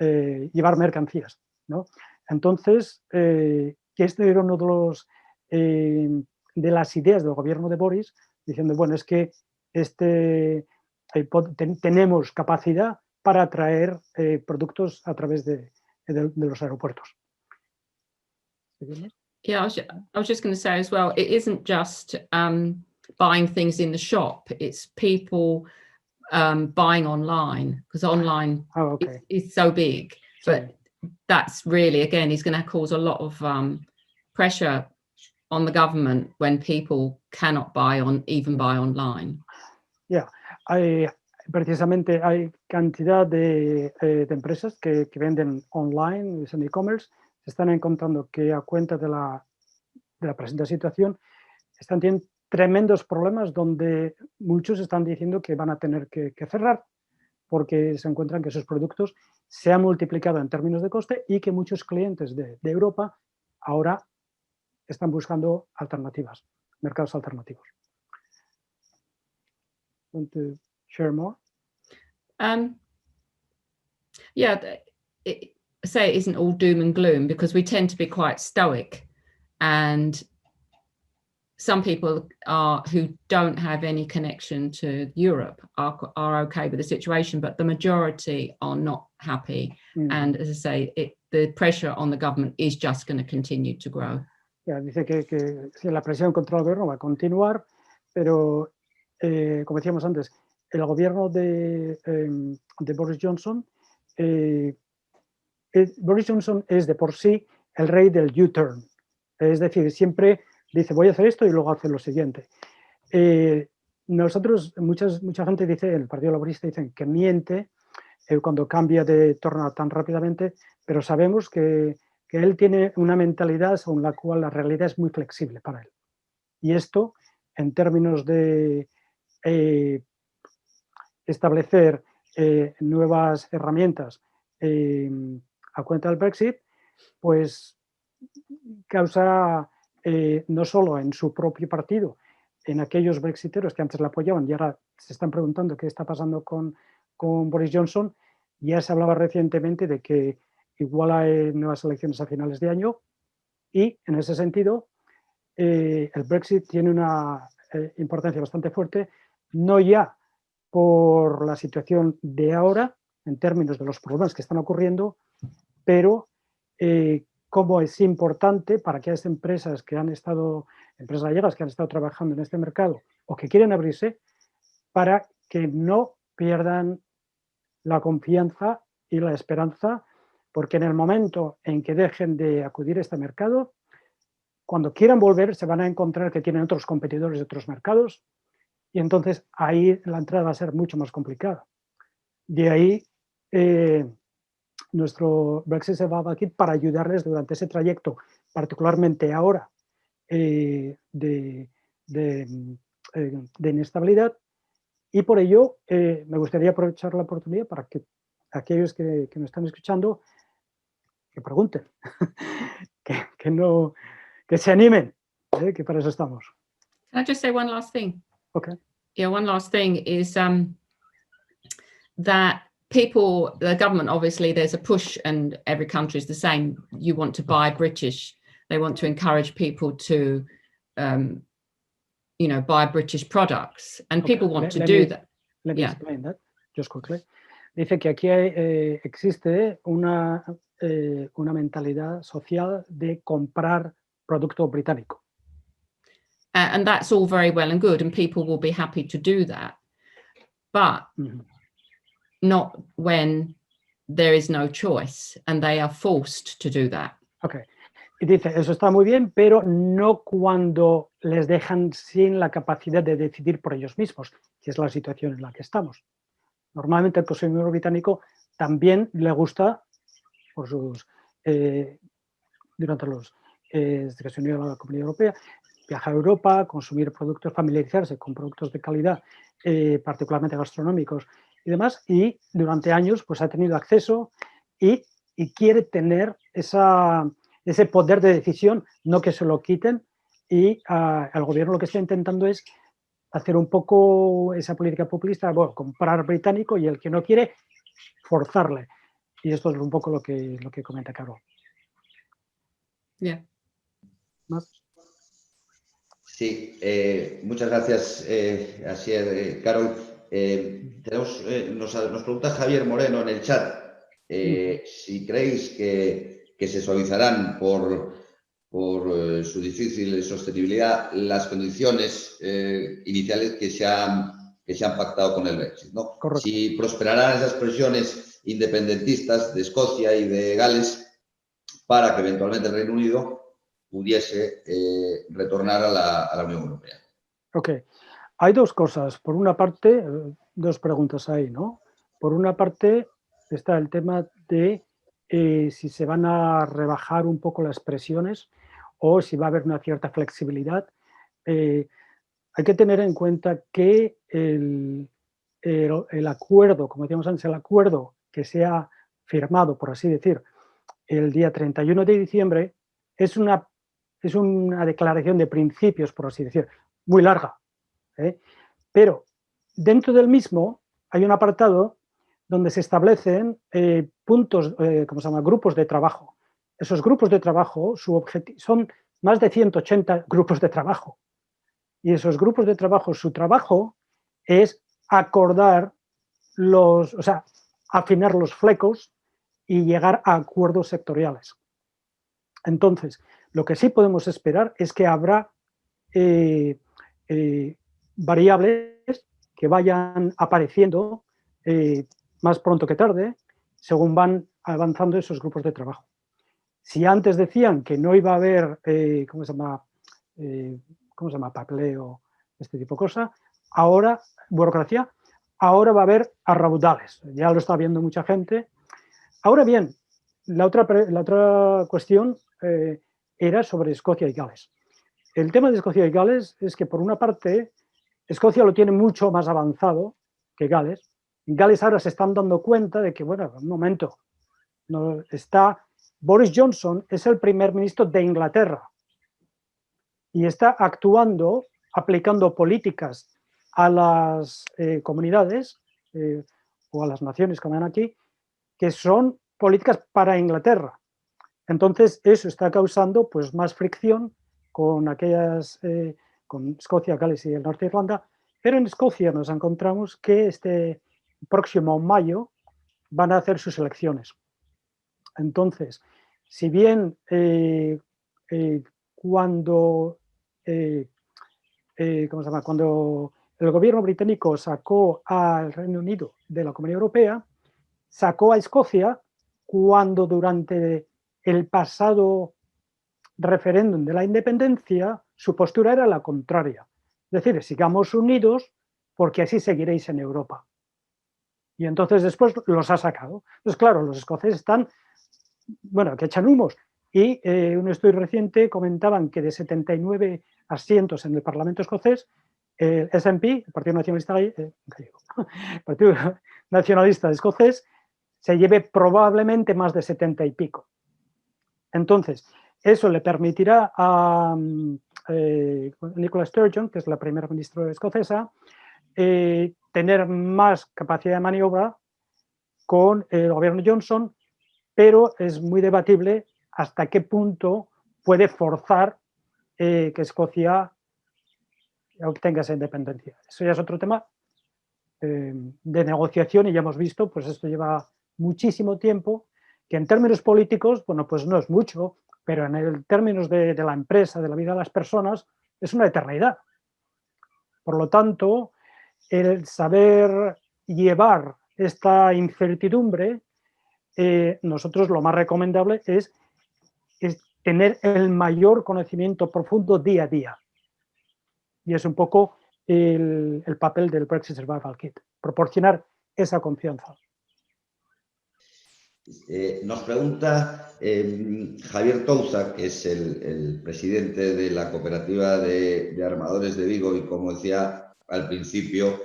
llevar mercancías, ¿no? Entonces, que este era uno de las ideas del gobierno de Boris, diciendo, bueno, es que tenemos capacidad para traer productos a través de los aeropuertos. Yeah, I was just going to say as well, it isn't just buying things in the shop, it's people buying online, because online is so big, but that's really, again, is going to cause a lot of pressure on the government when people cannot buy online. Yeah, precisamente hay cantidad de empresas que venden online, en e-commerce, se están encontrando que a cuenta de la presente situación están teniendo tremendos problemas donde muchos están diciendo que van a tener que cerrar porque se encuentran que sus productos se han multiplicado en términos de coste y que muchos clientes de Europa ahora están buscando alternativas, mercados alternativos. Want to share more? Yeah, say it isn't all doom and gloom because we tend to be quite stoic, and some people who don't have any connection to Europe are okay with the situation, but the majority are not happy. And as I say, the pressure on the government is just going to continue to grow. Dice que la presión contra el gobierno va a continuar, pero como decíamos antes, el gobierno de Boris Johnson, Boris Johnson es de por sí el rey del U-turn, es decir, siempre dice voy a hacer esto y luego hace lo siguiente. Nosotros, mucha gente dice, el Partido Laborista dicen que miente cuando cambia de torna tan rápidamente, pero sabemos que él tiene una mentalidad según la cual la realidad es muy flexible para él. Y esto, en términos de establecer nuevas herramientas a cuenta del Brexit, pues causa no solo en su propio partido, en aquellos brexiteros que antes le apoyaban y ahora se están preguntando qué está pasando con Boris Johnson. Ya se hablaba recientemente de que igual hay nuevas elecciones a finales de año y en ese sentido el Brexit tiene una importancia bastante fuerte, no ya por la situación de ahora en términos de los problemas que están ocurriendo, pero cómo es importante para aquellas empresas empresas gallegas que han estado trabajando en este mercado o que quieren abrirse, para que no pierdan la confianza y la esperanza, porque en el momento en que dejen de acudir a este mercado, cuando quieran volver se van a encontrar que tienen otros competidores de otros mercados y entonces ahí la entrada va a ser mucho más complicada. De ahí nuestro Brexit Survival Kit para ayudarles durante ese trayecto, particularmente ahora de inestabilidad, y por ello me gustaría aprovechar la oportunidad para que aquellos que nos están escuchando que pregunten, que se animen, que para eso estamos. Can I just say one last thing? Okay. Yeah, one last thing is that people, the government, obviously there's a push and every country is the same. You want to buy British. They want to encourage people to, you know, buy British products, and people want to do that. Let me explain that just quickly. Dice que aquí existe una mentalidad social de comprar producto británico. And that's all very well and good, and people will be happy to do that, but not when there is no choice and they are forced to do that. Okay. Y dice, eso está muy bien, pero no cuando les dejan sin la capacidad de decidir por ellos mismos, que es la situación en la que estamos. Normalmente el consumidor británico también le gusta, por sus, durante los, desde que se unió a la Comunidad Europea, viajar a Europa, consumir productos, familiarizarse con productos de calidad, particularmente gastronómicos y demás, y durante años pues ha tenido acceso y quiere tener ese poder de decisión, no que se lo quiten, y el gobierno lo que está intentando es hacer un poco esa política populista, bueno, comprar británico y el que no quiere, forzarle. Y esto es un poco lo que comenta Carol. Yeah. ¿Más? Sí, muchas gracias, Asier, Carol. Nos pregunta Javier Moreno en el chat si creéis que se suavizarán por su difícil sostenibilidad las condiciones iniciales que se han pactado con el Brexit, ¿no? Si prosperarán esas presiones independentistas de Escocia y de Gales para que eventualmente el Reino Unido pudiese retornar a la Unión Europea. Ok. Hay dos cosas. Por una parte, dos preguntas ahí, ¿no? Por una parte está el tema de si se van a rebajar un poco las presiones o si va a haber una cierta flexibilidad. Hay que tener en cuenta que el acuerdo, como decíamos antes, el acuerdo que se ha firmado, por así decir, el día 31 de diciembre, es una declaración de principios, por así decir, muy larga. Pero dentro del mismo hay un apartado donde se establecen puntos, ¿cómo se llama? Grupos de trabajo. Esos grupos de trabajo, su objetivo, son más de 180 grupos de trabajo. Y esos grupos de trabajo, su trabajo es acordar afinar los flecos y llegar a acuerdos sectoriales. Entonces, lo que sí podemos esperar es que habrá variables que vayan apareciendo más pronto que tarde, según van avanzando esos grupos de trabajo. Si antes decían que no iba a haber, ¿cómo se llama? Papeleo, este tipo de cosa, ahora, burocracia, ahora va a haber arraudales. Ya lo está viendo mucha gente. Ahora bien, la otra cuestión era sobre Escocia y Gales. El tema de Escocia y Gales es que, por una parte, Escocia lo tiene mucho más avanzado que Gales. En Gales ahora se están dando cuenta de que, bueno, un momento, Boris Johnson es el primer ministro de Inglaterra y está actuando, aplicando políticas a las comunidades o a las naciones que van aquí, que son políticas para Inglaterra. Entonces, eso está causando pues, más fricción con con Escocia, Gales y el norte de Irlanda, pero en Escocia nos encontramos que este próximo mayo van a hacer sus elecciones. Entonces, si bien cuando cuando el gobierno británico sacó al Reino Unido de la Comunidad Europea, sacó a Escocia cuando durante el pasado referéndum de la independencia su postura era la contraria. Es decir, sigamos unidos porque así seguiréis en Europa. Y entonces después los ha sacado. Entonces, claro, los escoceses están, bueno, que echan humos. Y un estudio reciente comentaban que de 79 asientos en el Parlamento escocés, el SNP, el Partido Nacionalista, el Partido Nacionalista Escocés, se lleve probablemente más de 70 y pico. Entonces, eso le permitirá a Nicola Sturgeon, que es la primera ministra escocesa, tener más capacidad de maniobra con el gobierno Johnson, pero es muy debatible hasta qué punto puede forzar que Escocia obtenga esa independencia. Eso ya es otro tema de negociación y ya hemos visto, pues esto lleva muchísimo tiempo, que en términos políticos, bueno, pues no es mucho, pero en términos de la empresa, de la vida de las personas, es una eternidad. Por lo tanto, el saber llevar esta incertidumbre, nosotros lo más recomendable es tener el mayor conocimiento profundo día a día. Y es un poco el papel del Brexit Survival Kit, proporcionar esa confianza. Nos pregunta Javier Touza, que es el presidente de la cooperativa de armadores de Vigo y, como decía al principio,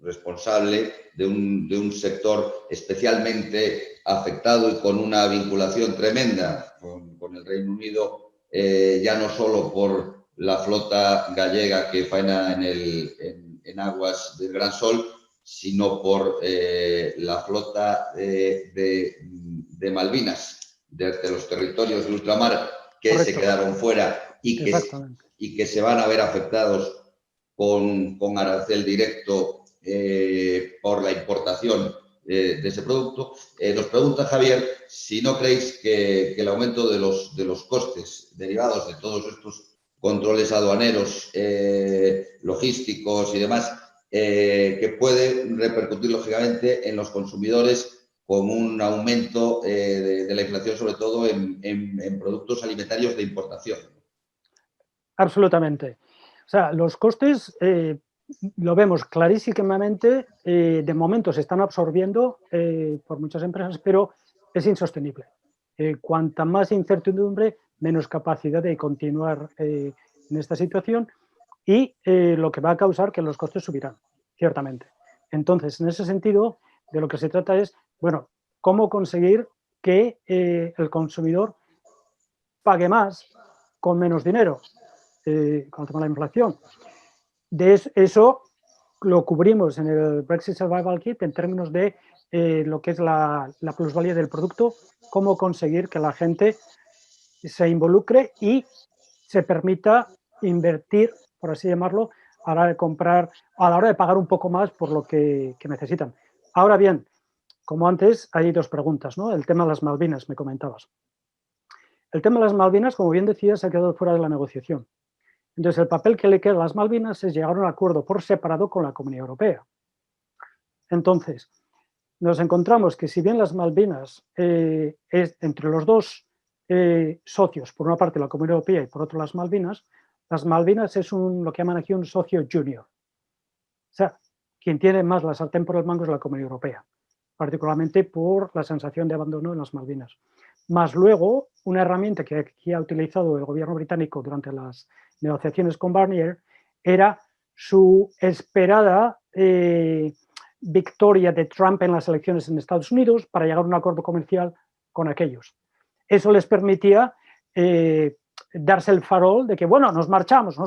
responsable de un sector especialmente afectado y con una vinculación tremenda con el Reino Unido, ya no solo por la flota gallega que faena en aguas del Gran Sol, sino por la flota de Malvinas, desde los territorios de ultramar que Correcto. Se quedaron fuera y que se van a ver afectados con arancel directo por la importación de ese producto. Nos pregunta Javier si no creéis que el aumento de los costes derivados de todos estos controles aduaneros, logísticos y demás, que puede repercutir lógicamente en los consumidores con un aumento de la inflación, sobre todo en productos alimentarios de importación. Absolutamente. O sea, los costes lo vemos clarísimamente, de momento se están absorbiendo por muchas empresas, pero es insostenible. Cuanta más incertidumbre, menos capacidad de continuar en esta situación y lo que va a causar que los costes subirán, ciertamente. Entonces, en ese sentido, de lo que se trata es, bueno, cómo conseguir que el consumidor pague más con menos dinero, con el tema de la inflación. De eso lo cubrimos en el Brexit Survival Kit en términos de lo que es la plusvalía del producto, cómo conseguir que la gente se involucre y se permita invertir, por así llamarlo, a la hora de comprar, a la hora de pagar un poco más por lo que necesitan. Ahora bien, como antes, hay dos preguntas, ¿no? El tema de las Malvinas, me comentabas. El tema de las Malvinas, como bien decías, se ha quedado fuera de la negociación. Entonces, el papel que le queda a las Malvinas es llegar a un acuerdo por separado con la Comunidad Europea. Entonces, nos encontramos que si bien las Malvinas es entre los dos socios, por una parte la Comunidad Europea y por otro las Malvinas es lo que llaman aquí un socio junior. O sea, quien tiene más la sartén por el mango es la Comunidad Europea, particularmente por la sensación de abandono en las Malvinas. Más luego, una herramienta que aquí ha utilizado el gobierno británico durante las negociaciones con Barnier era su esperada victoria de Trump en las elecciones en Estados Unidos para llegar a un acuerdo comercial con aquellos. Eso les permitía darse el farol de que, bueno, nos marchamos.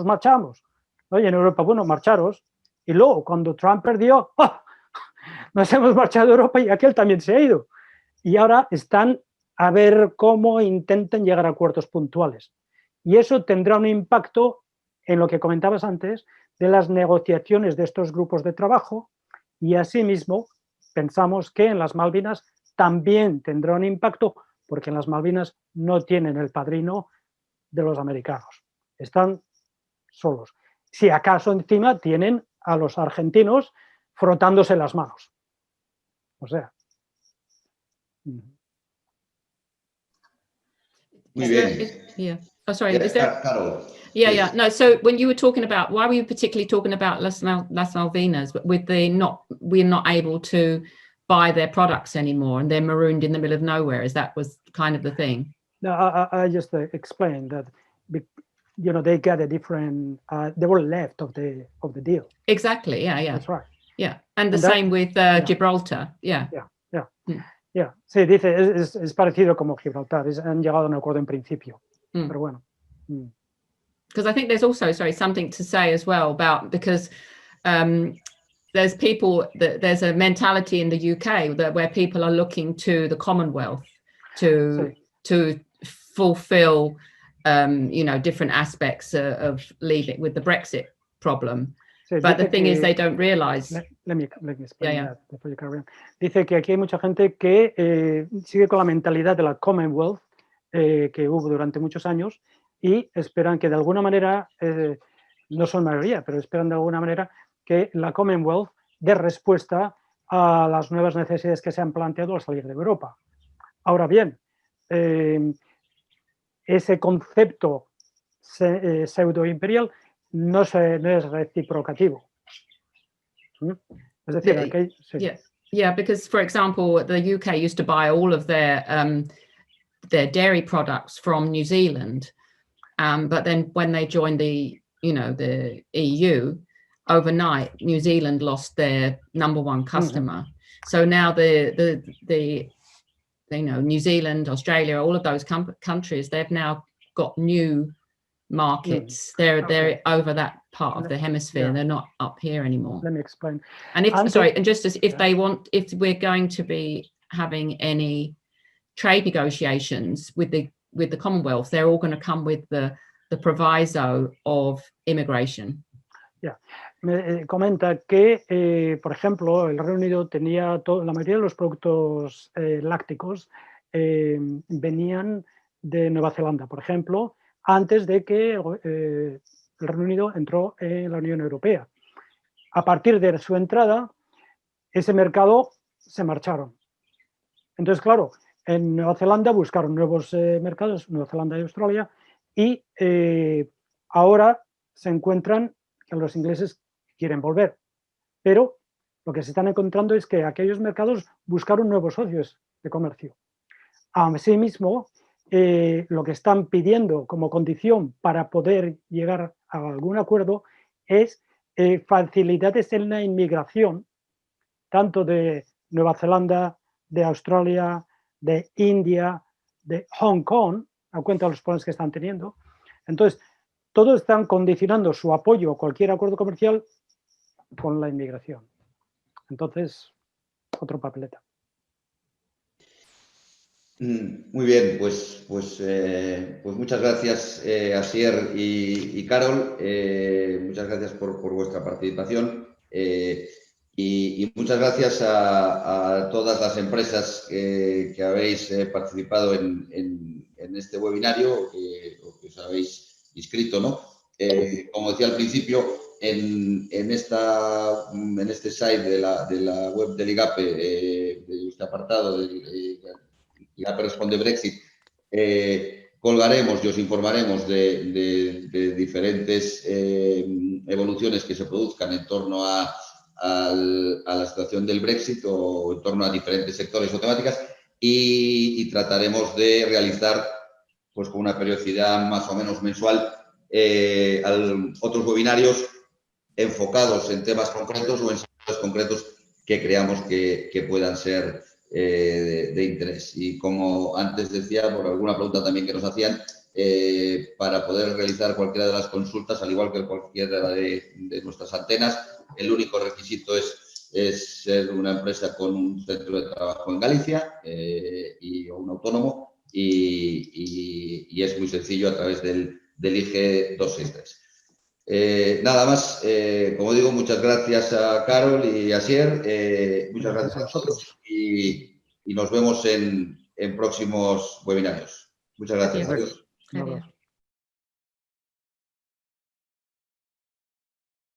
Oye, en Europa, bueno, marcharos. Y luego, cuando Trump perdió, ¡oh! Nos hemos marchado de Europa y aquel también se ha ido. Y ahora están a ver cómo intentan llegar a acuerdos puntuales. Y eso tendrá un impacto en lo que comentabas antes de las negociaciones de estos grupos de trabajo y asimismo pensamos que en las Malvinas también tendrá un impacto porque en las Malvinas no tienen el padrino de los americanos, están solos. Si acaso encima tienen a los argentinos frotándose las manos. O sea. Muy bien. Yeah. Oh, sorry. Is there? Carol. Yeah, yeah. No, so when you were talking about, why were you particularly talking about Las Malvinas? With we're not able to buy their products anymore and they're marooned in the middle of nowhere. Was kind of the thing? No, I just explained that, you know, they got a different, they were left of the deal. Exactly, yeah, yeah. That's right. Yeah, and the same with Gibraltar, yeah. Yeah. Yeah. Sí, dice, es parecido como Gibraltar, han llegado a un acuerdo en principio, pero bueno. Because I think there's also, something to say as well about, because there's a mentality in the UK where people are looking to the Commonwealth to fulfill, you know, different aspects of leaving with the Brexit problem. But the thing is, they don't realize. Let me explain that before you carry on. Dice que aquí hay mucha gente que sigue con la mentalidad de la Commonwealth que hubo durante muchos años y esperan que de alguna manera, no son mayoría, pero esperan de alguna manera que la Commonwealth dé respuesta a las nuevas necesidades que se han planteado al salir de Europa. Ahora bien, ese concepto pseudo-imperial no es reciprocativo. Es decir, yeah, because for example, the UK used to buy all of their dairy products from New Zealand, but then when they joined the EU, overnight New Zealand lost their #1 customer. So now the New Zealand, Australia, all of those countries, they've now got new markets. They're over that part of the hemisphere. They're not up here anymore. Let me explain. And if we're going to be having any trade negotiations with the Commonwealth, they're all going to come with the proviso of immigration. Me comenta que, por ejemplo, el Reino Unido tenía la mayoría de los productos lácticos venían de Nueva Zelanda, por ejemplo, antes de que el Reino Unido entró en la Unión Europea. A partir de su entrada, ese mercado se marcharon. Entonces, claro, en Nueva Zelanda buscaron nuevos mercados, Nueva Zelanda y Australia, y ahora se encuentran que los ingleses quieren volver. Pero lo que se están encontrando es que aquellos mercados buscaron nuevos socios de comercio. Asimismo, lo que están pidiendo como condición para poder llegar a algún acuerdo es facilidades en la inmigración, tanto de Nueva Zelanda, de Australia, de India, de Hong Kong, a cuenta de los problemas que están teniendo. Entonces, todos están condicionando su apoyo a cualquier acuerdo comercial con la inmigración. Entonces, otro papeleta. Muy bien, pues muchas gracias Asier y Carol, muchas gracias por vuestra participación y muchas gracias a todas las empresas que habéis participado en este webinario o que os habéis inscrito, ¿no? Como decía al principio, en este site de la web del IGAPE, de este apartado del IGAPE Responde Brexit, colgaremos y os informaremos de diferentes evoluciones que se produzcan en torno a la situación del Brexit o en torno a diferentes sectores o temáticas y trataremos de realizar, pues con una periodicidad más o menos mensual, otros webinarios enfocados en temas concretos o en sectores concretos que creamos que puedan ser de interés. Y como antes decía, por alguna pregunta también que nos hacían, para poder realizar cualquiera de las consultas, al igual que cualquiera de nuestras antenas, el único requisito es ser una empresa con un centro de trabajo en Galicia o un autónomo y es muy sencillo a través del IGE 263. Nada más, como digo, muchas gracias a Carol y a Asier, muchas gracias a vosotros y nos vemos en próximos webinarios. Muchas gracias. Adiós. Adiós. Un Adiós. abrazo.